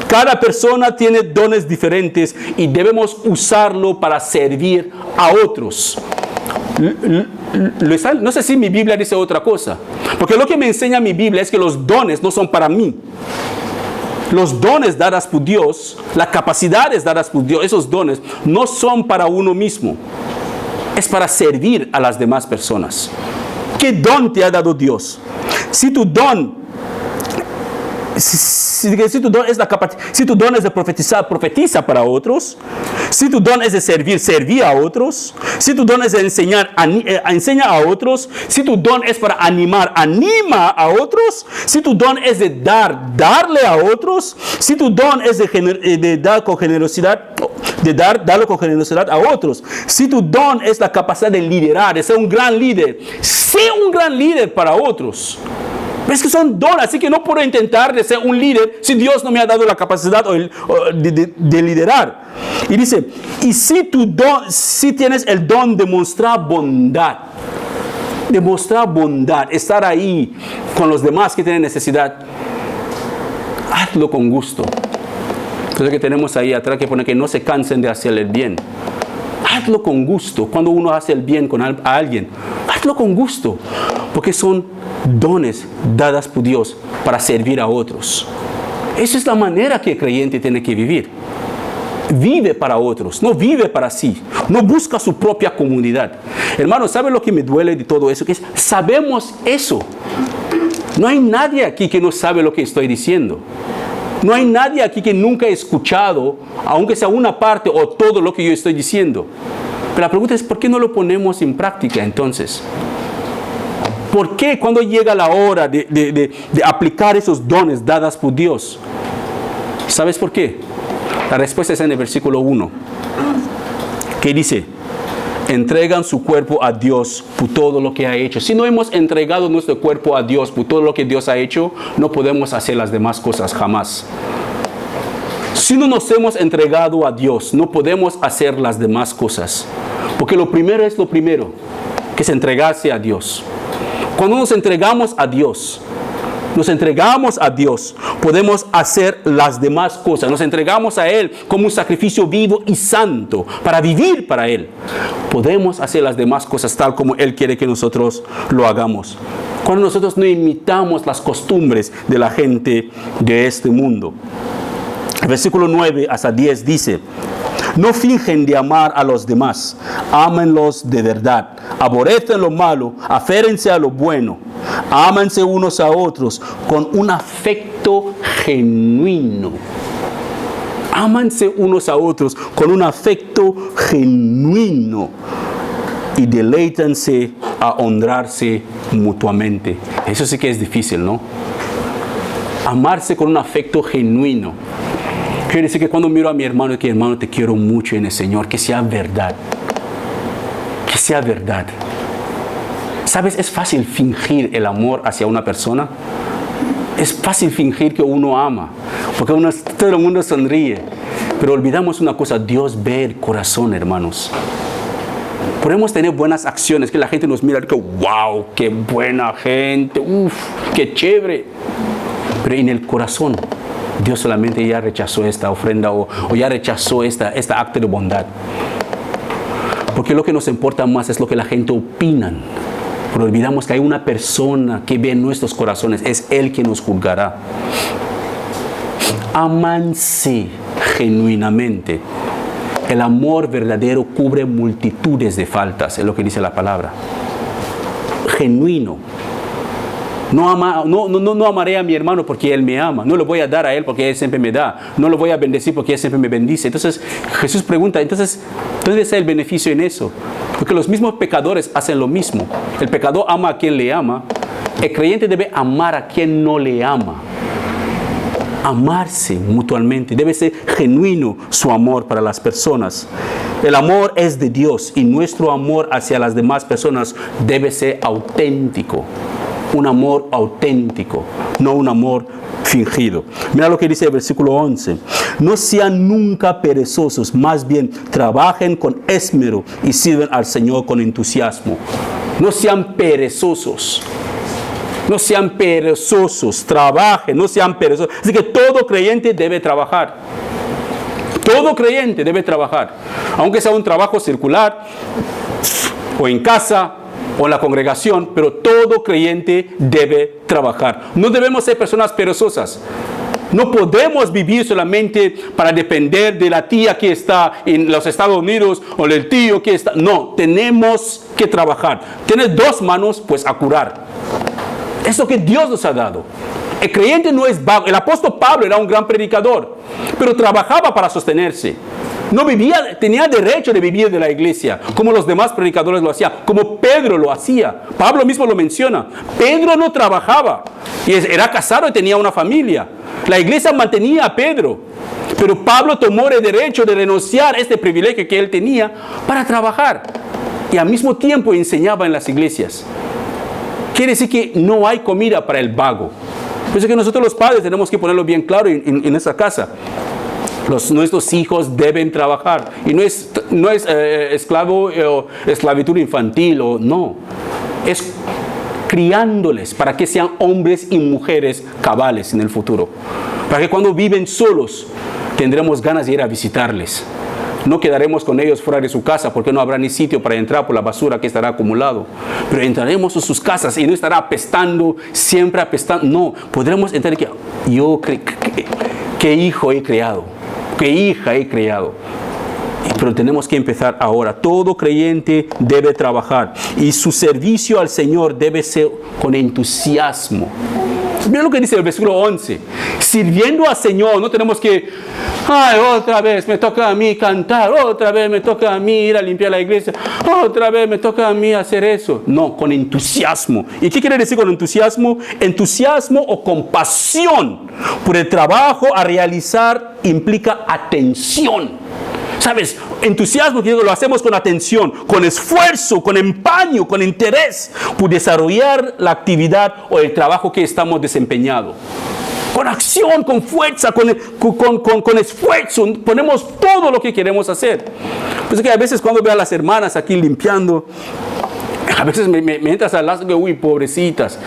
S1: Cada persona tiene dones diferentes y debemos usarlo para servir a otros. No sé si mi Biblia dice otra cosa, porque lo que me enseña mi Biblia es que los dones no son para mí. Los dones dadas por Dios, las capacidades dadas por Dios, esos dones no son para uno mismo. Es para servir a las demás personas. ¿Qué don te ha dado Dios? Si tu don es de profetizar, profetiza para otros. Si tu don es de servir, serví a otros. Si tu don es de enseñar, enseña a otros. Si tu don es para animar, anima a otros. Si tu don es de dar, darle a otros. Si tu don es de dar con generosidad, darlo con generosidad a otros. Si tu don es la capacidad de liderar, de ser un gran líder, sé un gran líder para otros. Es que son dones, así que no puedo intentar de ser un líder si Dios no me ha dado la capacidad de liderar. Y dice, y si tienes el don de mostrar bondad. demostrar bondad, estar ahí con los demás que tienen necesidad, hazlo con gusto. Entonces que tenemos ahí atrás que pone que no se cansen de hacer el bien. Hazlo con gusto. Cuando uno hace el bien a alguien, hazlo con gusto, porque son dones dadas por Dios para servir a otros. Esa es la manera que el creyente tiene que vivir. Vive para otros, no vive para sí, no busca su propia comunidad. Hermano, ¿sabe lo que me duele de todo eso? Que sabemos eso. No hay nadie aquí que no sabe lo que estoy diciendo. No hay nadie aquí que nunca ha escuchado, aunque sea una parte o todo lo que yo estoy diciendo. Pero la pregunta es, ¿por qué no lo ponemos en práctica entonces? ¿Por qué cuando llega la hora de aplicar esos dones dadas por Dios? ¿Sabes por qué? La respuesta está en el versículo 1, que dice, entregan su cuerpo a Dios por todo lo que ha hecho. Si no hemos entregado nuestro cuerpo a Dios por todo lo que Dios ha hecho, no podemos hacer las demás cosas jamás. Si no nos hemos entregado a Dios, no podemos hacer las demás cosas. Porque lo primero es lo primero, que es entregarse a Dios. Cuando nos entregamos a Dios, podemos hacer las demás cosas. Nos entregamos a Él como un sacrificio vivo y santo para vivir para Él. Podemos hacer las demás cosas tal como Él quiere que nosotros lo hagamos. Cuando nosotros no imitamos las costumbres de la gente de este mundo. El versículo 9 hasta 10 dice, no fingen de amar a los demás, ámenlos de verdad, aborrecen lo malo, aférense a lo bueno, ámense unos a otros con un afecto genuino. Ámanse unos a otros con un afecto genuino y deleítense a honrarse mutuamente. Eso sí que es difícil, ¿no? Amarse con un afecto genuino. Quiere decir que cuando miro a mi hermano, que hermano, te quiero mucho en el Señor, que sea verdad. Que sea verdad. ¿Sabes? Es fácil fingir el amor hacia una persona. Es fácil fingir que uno ama, porque todo el mundo sonríe. Pero olvidamos una cosa, Dios ve el corazón, hermanos. Podemos tener buenas acciones, que la gente nos mira y que wow, qué buena gente, uff, qué chévere. Pero en el corazón, Dios solamente ya rechazó esta ofrenda o ya rechazó esta acto de bondad. Porque lo que nos importa más es lo que la gente opina. Pero olvidamos que hay una persona que ve en nuestros corazones. Es Él quien nos juzgará. Ámanse genuinamente. El amor verdadero cubre multitudes de faltas. Es lo que dice la palabra. Genuino. No amaré a mi hermano porque él me ama. No lo voy a dar a él porque él siempre me da. No lo voy a bendecir porque él siempre me bendice. Entonces Jesús pregunta, entonces, ¿dónde está el beneficio en eso? Porque los mismos pecadores hacen lo mismo. El pecador ama a quien le ama. El creyente debe amar a quien no le ama. Amarse mutuamente. Debe ser genuino su amor para las personas. El amor es de Dios y nuestro amor hacia las demás personas debe ser auténtico. Un amor auténtico, no un amor fingido. Mira lo que dice el versículo 11. No sean nunca perezosos, más bien trabajen con esmero y sirven al Señor con entusiasmo. No sean perezosos. No sean perezosos, trabajen, no sean perezosos. Así que todo creyente debe trabajar. Todo creyente debe trabajar. Aunque sea un trabajo circular o en casa o en la congregación, pero todo creyente debe trabajar. No debemos ser personas perezosas. No podemos vivir solamente para depender de la tía que está en los Estados Unidos o del tío que está. No, tenemos que trabajar. Tienes dos manos, pues a curar. Es lo que Dios nos ha dado. El creyente no es vago. El apóstol Pablo era un gran predicador, pero trabajaba para sostenerse. No vivía, tenía derecho de vivir de la iglesia, como los demás predicadores lo hacían, como Pedro lo hacía. Pablo mismo lo menciona. Pedro no trabajaba, y era casado y tenía una familia. La iglesia mantenía a Pedro, pero Pablo tomó el derecho de renunciar a este privilegio que él tenía para trabajar. Y al mismo tiempo enseñaba en las iglesias. Quiere decir que no hay comida para el vago. Por eso que nosotros los padres tenemos que ponerlo bien claro en esta casa. Nuestros hijos deben trabajar. Y no es esclavitud infantil, no. Es criándoles para que sean hombres y mujeres cabales en el futuro. Para que cuando viven solos, tendremos ganas de ir a visitarles. No quedaremos con ellos fuera de su casa porque no habrá ni sitio para entrar por la basura que estará acumulado. Pero entraremos en sus casas y no estará apestando, siempre apestando. No, podremos entrar y ¿qué hijo he creado? ¿Qué hija he creado? Pero tenemos que empezar ahora. Todo creyente debe trabajar y su servicio al Señor debe ser con entusiasmo. Mira lo que dice el versículo 11. Sirviendo al Señor, no tenemos que, otra vez me toca a mí cantar, otra vez me toca a mí ir a limpiar la iglesia, otra vez me toca a mí hacer eso. No, con entusiasmo. ¿Y qué quiere decir con entusiasmo? Entusiasmo o compasión por el trabajo a realizar implica atención. ¿Sabes? Entusiasmo, que lo hacemos con atención, con esfuerzo, con empeño, con interés por desarrollar la actividad o el trabajo que estamos desempeñando. Con acción, con fuerza, con esfuerzo, ponemos todo lo que queremos hacer. Pues es que a veces cuando veo a las hermanas aquí limpiando, a veces me entras al lazo que, uy, pobrecitas.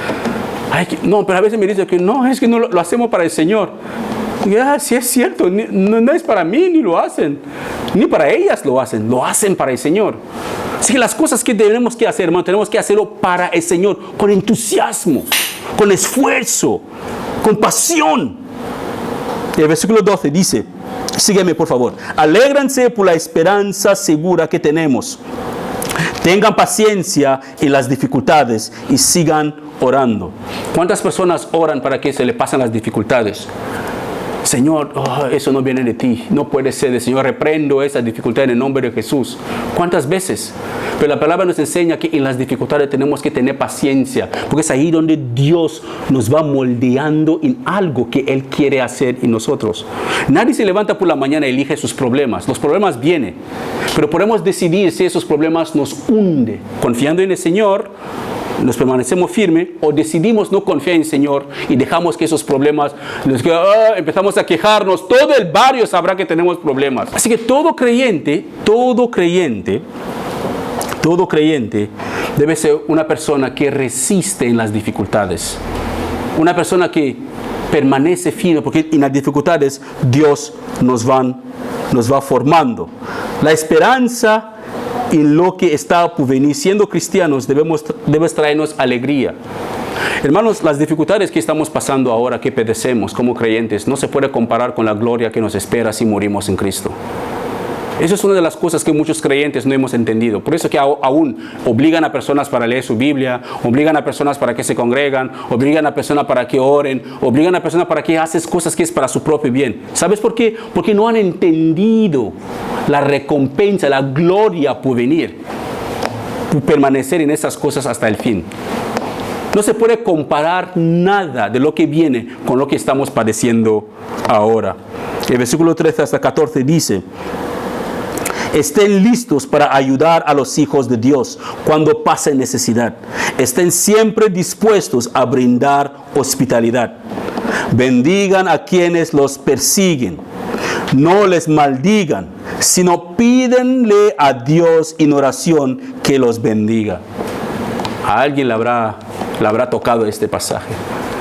S1: No, pero a veces me dicen que no, es que no lo hacemos para el Señor. Sí es cierto, no es para mí ni lo hacen, ni para ellas lo hacen para el Señor. Así que las cosas que tenemos que hacer, hermano, tenemos que hacerlo para el Señor, con entusiasmo, con esfuerzo, con pasión. El versículo 12 dice, sígueme por favor, alégranse por la esperanza segura que tenemos. Tengan paciencia en las dificultades y sigan orando. ¿Cuántas personas oran para que se le pasen las dificultades? Señor, eso no viene de ti, no puede ser del Señor, reprendo esa dificultad en el nombre de Jesús. ¿Cuántas veces? Pero la palabra nos enseña que en las dificultades tenemos que tener paciencia, porque es ahí donde Dios nos va moldeando en algo que Él quiere hacer en nosotros. Nadie se levanta por la mañana y elige sus problemas. Los problemas vienen, pero podemos decidir si esos problemas nos hunden. Confiando en el Señor, nos permanecemos firmes, o decidimos no confiar en el Señor y dejamos que esos problemas, empezamos a quejarnos, todo el barrio sabrá que tenemos problemas. Así que todo creyente debe ser una persona que resiste en las dificultades, una persona que permanece firme, porque en las dificultades Dios nos va formando. La esperanza en lo que está por venir. Siendo cristianos debe traernos alegría. Hermanos, las dificultades que estamos pasando ahora, que padecemos como creyentes, no se puede comparar con la gloria que nos espera si morimos en Cristo. Eso es una de las cosas que muchos creyentes no hemos entendido. Por eso que aún obligan a personas para leer su Biblia, obligan a personas para que se congregan, obligan a personas para que oren, obligan a personas para que hacen cosas que es para su propio bien. ¿Sabes por qué? Porque no han entendido la recompensa, la gloria por venir, por permanecer en esas cosas hasta el fin. No se puede comparar nada de lo que viene con lo que estamos padeciendo ahora. El versículo 13 hasta 14 dice: estén listos para ayudar a los hijos de Dios cuando pasen necesidad. Estén siempre dispuestos a brindar hospitalidad. Bendigan a quienes los persiguen. No les maldigan, sino pídenle a Dios en oración que los bendiga. A alguien le habrá tocado este pasaje.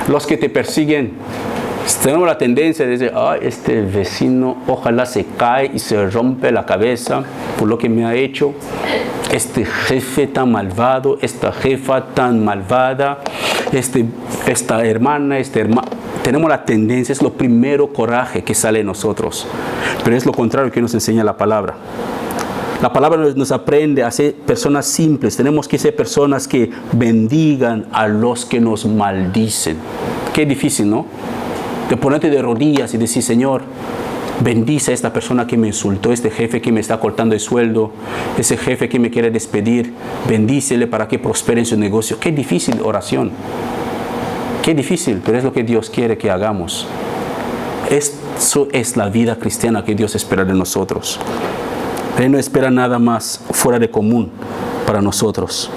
S1: Los que te persiguen, tenemos la tendencia de decir, este vecino ojalá se cae y se rompe la cabeza por lo que me ha hecho. Este jefe tan malvado, esta jefa tan malvada, esta hermana, este hermano. Tenemos la tendencia, es lo primero coraje que sale de nosotros. Pero es lo contrario que nos enseña la palabra. La palabra nos aprende a ser personas simples. Tenemos que ser personas que bendigan a los que nos maldicen. Qué difícil, ¿no? De ponerte de rodillas y decir, Señor, bendice a esta persona que me insultó, este jefe que me está cortando el sueldo, ese jefe que me quiere despedir, bendícele para que prospere en su negocio. Qué difícil oración. Qué difícil, pero es lo que Dios quiere que hagamos. Eso es la vida cristiana que Dios espera de nosotros. Él no espera nada más fuera de común para nosotros.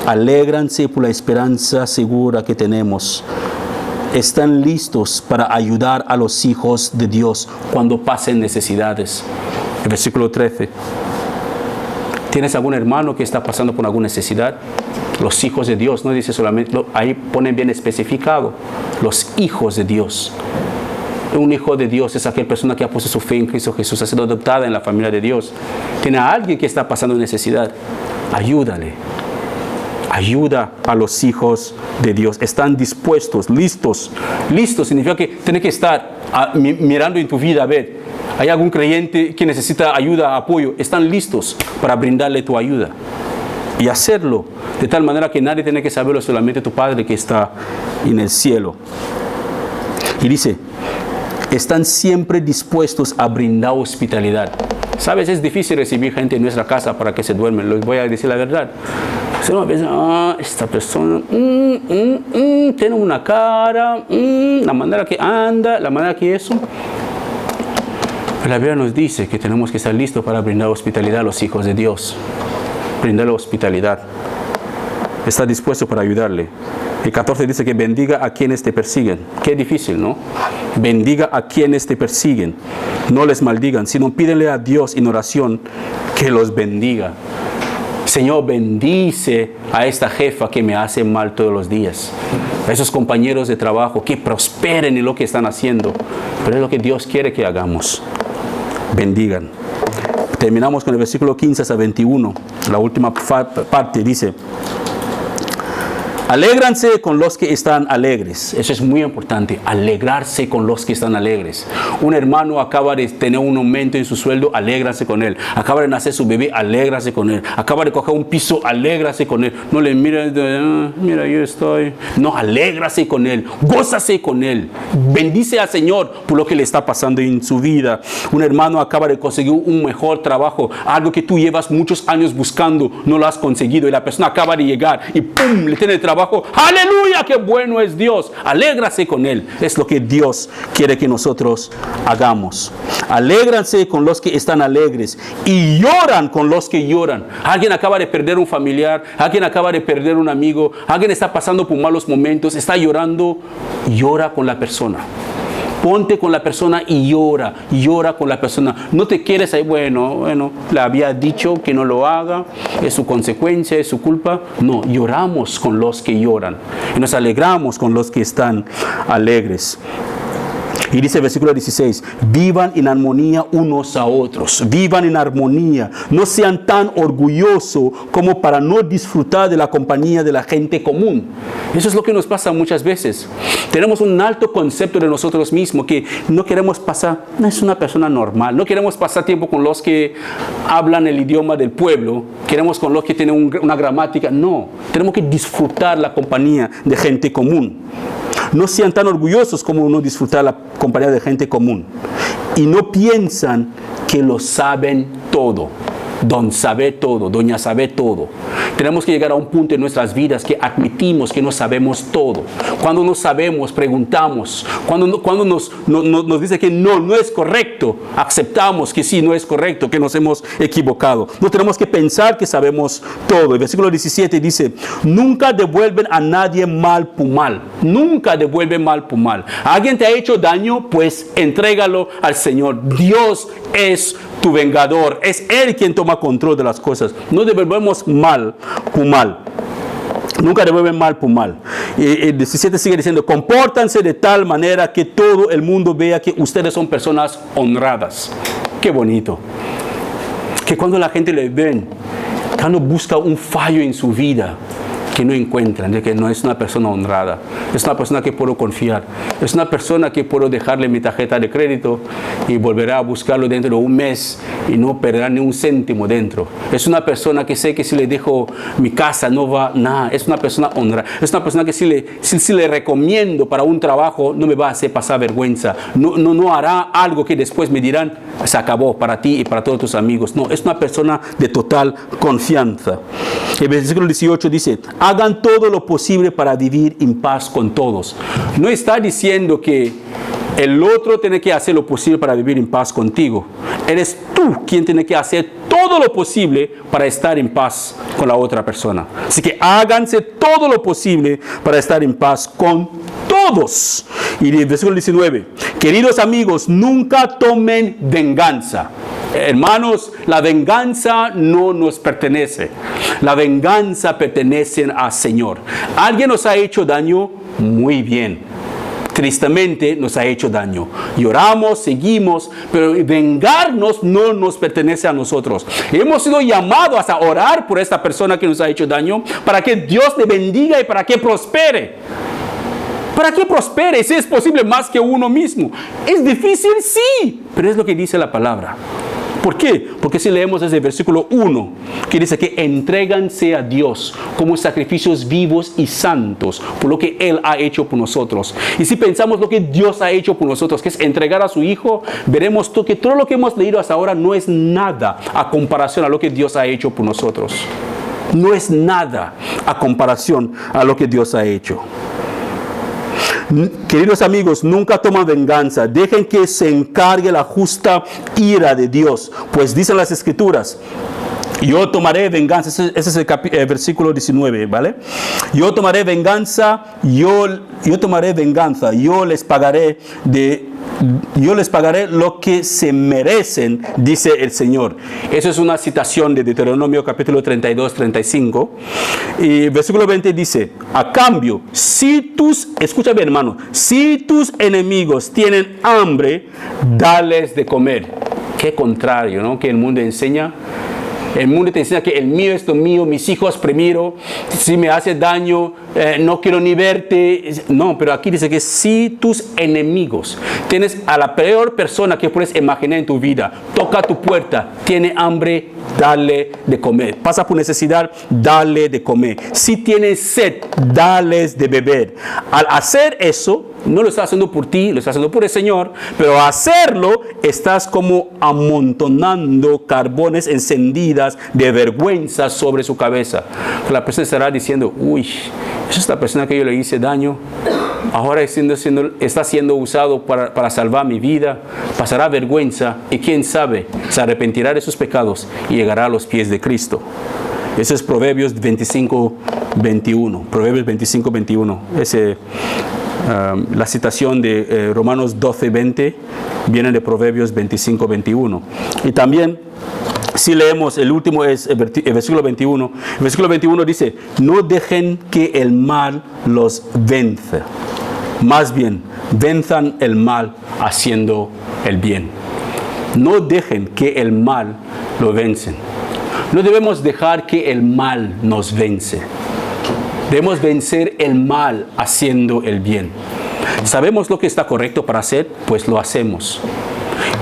S1: Alégranse por la esperanza segura que tenemos. Están listos para ayudar a los hijos de Dios cuando pasen necesidades. El versículo 13. ¿Tienes algún hermano que está pasando por alguna necesidad? Los hijos de Dios, no dice solamente, ahí ponen bien especificado, los hijos de Dios. Un hijo de Dios es aquella persona que ha puesto su fe en Cristo Jesús, ha sido adoptada en la familia de Dios. Tiene a alguien que está pasando necesidad, ayúdale. Ayuda a los hijos de Dios. Están dispuestos, listos. Listos significa que tiene que estar mirando en tu vida a ver, ¿hay algún creyente que necesita ayuda, apoyo? Están listos para brindarle tu ayuda. Y hacerlo de tal manera que nadie tiene que saberlo, solamente tu Padre que está en el cielo. Y dice, están siempre dispuestos a brindar hospitalidad. Sabes, es difícil recibir gente en nuestra casa para que se duermen. Les voy a decir la verdad. Si uno piensa, esta persona tiene una cara, la manera que anda, la manera que eso. Pero la Biblia nos dice que tenemos que estar listos para brindar hospitalidad a los hijos de Dios. Brindarle hospitalidad. Está dispuesto para ayudarle. El 14 dice que bendiga a quienes te persiguen. Qué difícil, ¿no? Bendiga a quienes te persiguen. No les maldigan, sino pídenle a Dios en oración que los bendiga. Señor, bendice a esta jefa que me hace mal todos los días. A esos compañeros de trabajo que prosperen en lo que están haciendo. Pero es lo que Dios quiere que hagamos. Bendigan. Terminamos con el versículo 15 hasta 21. La última parte dice: alégranse con los que están alegres. Eso es muy importante, alegrarse con los que están alegres. Un hermano acaba de tener un aumento en su sueldo, alégrase con él. Acaba de nacer su bebé, alégrase con él. Acaba de coger un piso, alégrase con él. No le mire, mira, yo estoy. No, alégrase con él, gózase con él. Bendice al Señor por lo que le está pasando en su vida. Un hermano acaba de conseguir un mejor trabajo, algo que tú llevas muchos años buscando, no lo has conseguido. Y la persona acaba de llegar y ¡pum!, le tiene el trabajo. Aleluya, qué bueno es Dios. Alégrase con él. Es lo que Dios quiere que nosotros hagamos. Alégranse con los que están alegres y lloran con los que lloran. Alguien acaba de perder un familiar, alguien acaba de perder un amigo, alguien está pasando por malos momentos, está llorando. Llora con la persona. Ponte con la persona y llora con la persona. No te quieres ahí, bueno, le había dicho que no lo haga, es su consecuencia, es su culpa. No, lloramos con los que lloran y nos alegramos con los que están alegres. Y dice el versículo 16, vivan en armonía unos a otros, vivan en armonía, no sean tan orgullosos como para no disfrutar de la compañía de la gente común. Eso es lo que nos pasa muchas veces. Tenemos un alto concepto de nosotros mismos, que no queremos pasar, no es una persona normal, no queremos pasar tiempo con los que hablan el idioma del pueblo, queremos con los que tienen una gramática. No, tenemos que disfrutar la compañía de gente común. No sean tan orgullosos como no disfrutar la compañía de gente común. Y no piensan que lo saben todo. Don sabe todo, doña sabe todo. Tenemos que llegar a un punto en nuestras vidas que admitimos que no sabemos todo. Cuando no sabemos, preguntamos. Cuando nos dice que no es correcto, aceptamos que sí, no es correcto, que nos hemos equivocado. No tenemos que pensar que sabemos todo. El versículo 17 dice, nunca devuelven a nadie mal por mal. Nunca devuelven mal por mal. ¿Alguien te ha hecho daño? Pues entrégalo al Señor. Dios es tu vengador. Es Él quien toma control de las cosas. No devolvemos mal por mal. Nunca devuelven mal por mal. El 17 sigue diciendo, compórtanse de tal manera que todo el mundo vea que ustedes son personas honradas. Qué bonito. Que cuando la gente le ven, cuando busca un fallo en su vida, que no encuentran, de que no es una persona honrada, es una persona que puedo confiar, es una persona que puedo dejarle mi tarjeta de crédito y volverá a buscarlo dentro de un mes y no perderá ni un céntimo dentro. Es una persona que sé que si le dejo mi casa no va nada, es una persona honrada, es una persona que si le recomiendo para un trabajo no me va a hacer pasar vergüenza, no hará algo que después me dirán, se acabó para ti y para todos tus amigos. No, es una persona de total confianza. El versículo 18 dice, hagan todo lo posible para vivir en paz con todos. No está diciendo que el otro tiene que hacer lo posible para vivir en paz contigo. Eres tú quien tiene que hacer todo lo posible para estar en paz con la otra persona. Así que háganse todo lo posible para estar en paz con todos. Y el versículo 19, queridos amigos, nunca tomen venganza. Hermanos, la venganza no nos pertenece. La venganza pertenece al Señor. ¿Alguien nos ha hecho daño? Muy bien. Tristemente nos ha hecho daño. Lloramos, seguimos, pero vengarnos no nos pertenece a nosotros. Hemos sido llamados a orar por esta persona que nos ha hecho daño, para que Dios le bendiga y para que prospere. Para que prospere, si es posible, más que uno mismo. ¿Es difícil? Sí, pero es lo que dice la palabra. ¿Por qué? Porque si leemos desde el versículo 1, que dice que entréganse a Dios como sacrificios vivos y santos por lo que Él ha hecho por nosotros. Y si pensamos lo que Dios ha hecho por nosotros, que es entregar a su Hijo, veremos que todo lo que hemos leído hasta ahora no es nada a comparación a lo que Dios ha hecho por nosotros. No es nada a comparación a lo que Dios ha hecho. Queridos amigos, nunca toman venganza. Dejen que se encargue la justa ira de Dios. Pues dicen las Escrituras: yo tomaré venganza. Ese es el versículo 19, ¿vale? Yo tomaré venganza, yo les pagaré lo que se merecen, dice el Señor. Eso es una citación de Deuteronomio capítulo 32, 35. Y versículo 20 dice: a cambio, escucha bien, hermano, si tus enemigos tienen hambre, dales de comer. Qué contrario, ¿no? Que el mundo enseña. El mundo te enseña que el mío es lo mío, mis hijos primero, si me hace daño, no quiero ni verte. No, pero aquí dice que si tus enemigos, tienes a la peor persona que puedes imaginar en tu vida, toca tu puerta, tiene hambre, dale de comer. Pasa por necesidad, dale de comer. Si tienes sed, dales de beber. Al hacer eso, no lo estás haciendo por ti, lo estás haciendo por el Señor, pero al hacerlo estás como amontonando carbones encendidas de vergüenza sobre su cabeza. La persona estará diciendo: uy, esa es la persona que yo le hice daño, ahora está siendo usado para salvar mi vida. Pasará vergüenza y quién sabe, se arrepentirá de sus pecados y llegará a los pies de Cristo. Ese es Proverbios 25, 21. Proverbios 25, 21. La citación de Romanos 12, 20 viene de Proverbios 25, 21. Y también, si leemos, el último es el versículo 21. El versículo 21 dice: no dejen que el mal los venza. Más bien, venzan el mal haciendo el bien. No dejen que el mal lo vencen. No debemos dejar que el mal nos vence. Debemos vencer el mal haciendo el bien. ¿Sabemos lo que está correcto para hacer? Pues lo hacemos.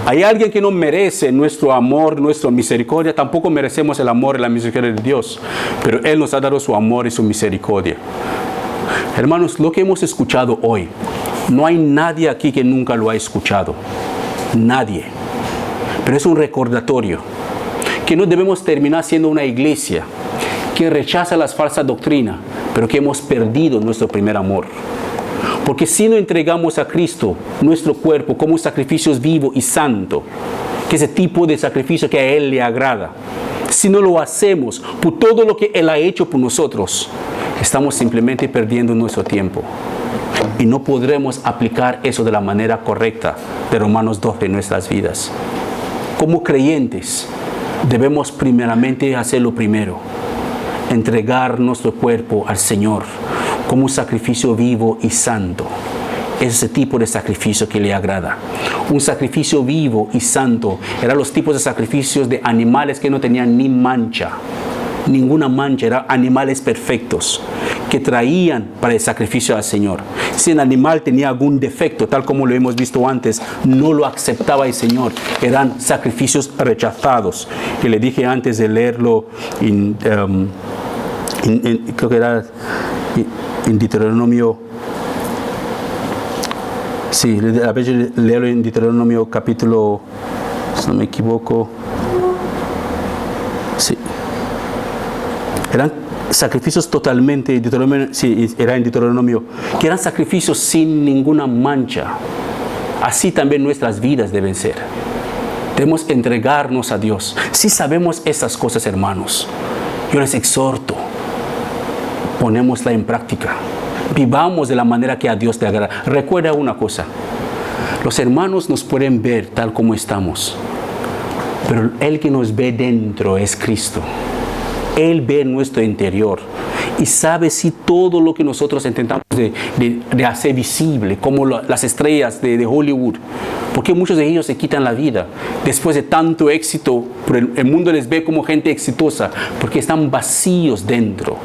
S1: Hay alguien que no merece nuestro amor, nuestra misericordia. Tampoco merecemos el amor y la misericordia de Dios. Pero Él nos ha dado su amor y su misericordia. Hermanos, lo que hemos escuchado hoy, no hay nadie aquí que nunca lo ha escuchado. Nadie. Pero es un recordatorio que no debemos terminar siendo una iglesia que rechaza las falsas doctrinas, pero que hemos perdido nuestro primer amor. Porque si no entregamos a Cristo nuestro cuerpo como un sacrificio vivo y santo, que es el tipo de sacrificio que a Él le agrada, si no lo hacemos por todo lo que Él ha hecho por nosotros, estamos simplemente perdiendo nuestro tiempo. Y no podremos aplicar eso de la manera correcta de Romanos 12 en nuestras vidas. Como creyentes, debemos primeramente hacerlo primero: entregar nuestro cuerpo al Señor como un sacrificio vivo y santo. Es ese tipo de sacrificio que le agrada. Un sacrificio vivo y santo eran los tipos de sacrificios de animales que no tenían ni mancha, ninguna mancha. Eran animales perfectos que traían para el sacrificio al Señor. Si el animal tenía algún defecto, tal como lo hemos visto antes, no lo aceptaba el Señor. Eran sacrificios rechazados. Y le dije antes de leerlo, creo que era en Deuteronomio. Sí, a veces leerlo en Deuteronomio capítulo, si no me equivoco. Sí. Eran sacrificios totalmente, era en Deuteronomio, que eran sacrificios sin ninguna mancha. Así también nuestras vidas deben ser. Debemos entregarnos a Dios. Si sabemos estas cosas, hermanos, yo les exhorto, ponémosla en práctica. Vivamos de la manera que a Dios le agrada. Recuerda una cosa: los hermanos nos pueden ver tal como estamos, Pero el que nos ve dentro es Cristo. Él ve nuestro interior y sabe si todo lo que nosotros intentamos de hacer visible, como las estrellas de Hollywood, porque muchos de ellos se quitan la vida después de tanto éxito, pero el mundo les ve como gente exitosa, porque están vacíos dentro.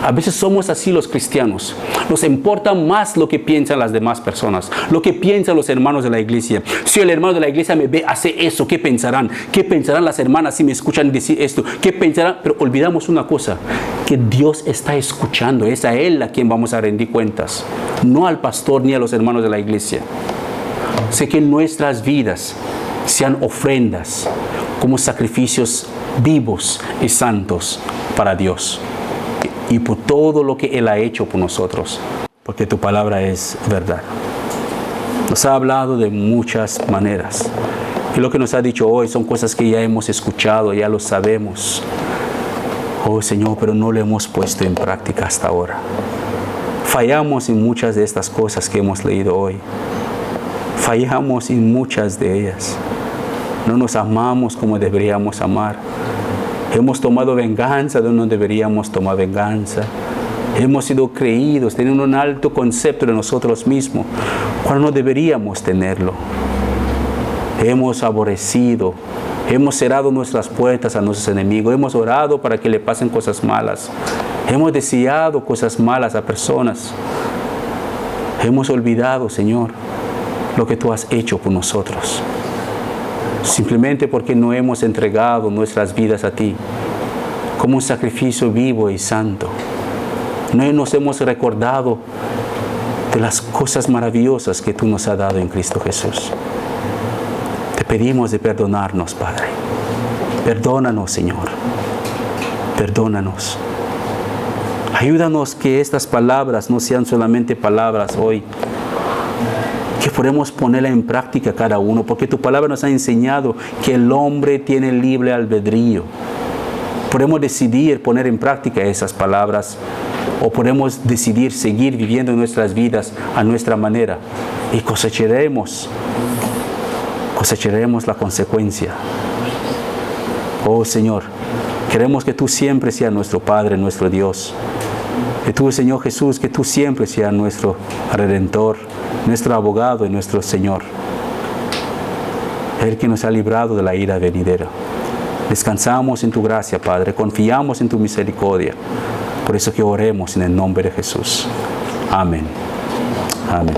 S1: A veces somos así los cristianos. Nos importa más lo que piensan las demás personas, lo que piensan los hermanos de la iglesia. Si el hermano de la iglesia me ve hacer eso, ¿qué pensarán? ¿Qué pensarán las hermanas si me escuchan decir esto? ¿Qué pensarán? Pero olvidamos una cosa, que Dios está escuchando. Es a Él a quien vamos a rendir cuentas, no al pastor ni a los hermanos de la iglesia. Sé que nuestras vidas sean ofrendas como sacrificios vivos y santos para Dios. Y por todo lo que Él ha hecho por nosotros, porque tu palabra es verdad. Nos ha hablado de muchas maneras, y lo que nos ha dicho hoy son cosas que ya hemos escuchado, ya lo sabemos. Oh Señor, pero no lo hemos puesto en práctica hasta ahora. Fallamos en muchas de estas cosas que hemos leído hoy. Fallamos en muchas de ellas. No nos amamos como deberíamos amar. Hemos tomado venganza donde no deberíamos tomar venganza. Hemos sido creídos, teniendo un alto concepto de nosotros mismos, cuando no deberíamos tenerlo. Hemos aborrecido, hemos cerrado nuestras puertas a nuestros enemigos, hemos orado para que le pasen cosas malas. Hemos deseado cosas malas a personas. Hemos olvidado, Señor, lo que tú has hecho por nosotros. Simplemente porque no hemos entregado nuestras vidas a ti como un sacrificio vivo y santo. No nos hemos recordado de las cosas maravillosas que tú nos has dado en Cristo Jesús. Te pedimos de perdonarnos, Padre. Perdónanos, Señor. Perdónanos. Ayúdanos que estas palabras no sean solamente palabras hoy, que podemos ponerla en práctica cada uno, porque tu palabra nos ha enseñado que el hombre tiene libre albedrío. Podemos decidir poner en práctica esas palabras, o podemos decidir seguir viviendo nuestras vidas a nuestra manera, y cosecharemos la consecuencia. Oh Señor, queremos que tú siempre seas nuestro Padre, nuestro Dios. Que tú, Señor Jesús, que tú siempre seas nuestro Redentor, nuestro abogado y nuestro Señor. El que nos ha librado de la ira venidera. Descansamos en tu gracia, Padre. Confiamos en tu misericordia. Por eso que oremos en el nombre de Jesús. Amén. Amén.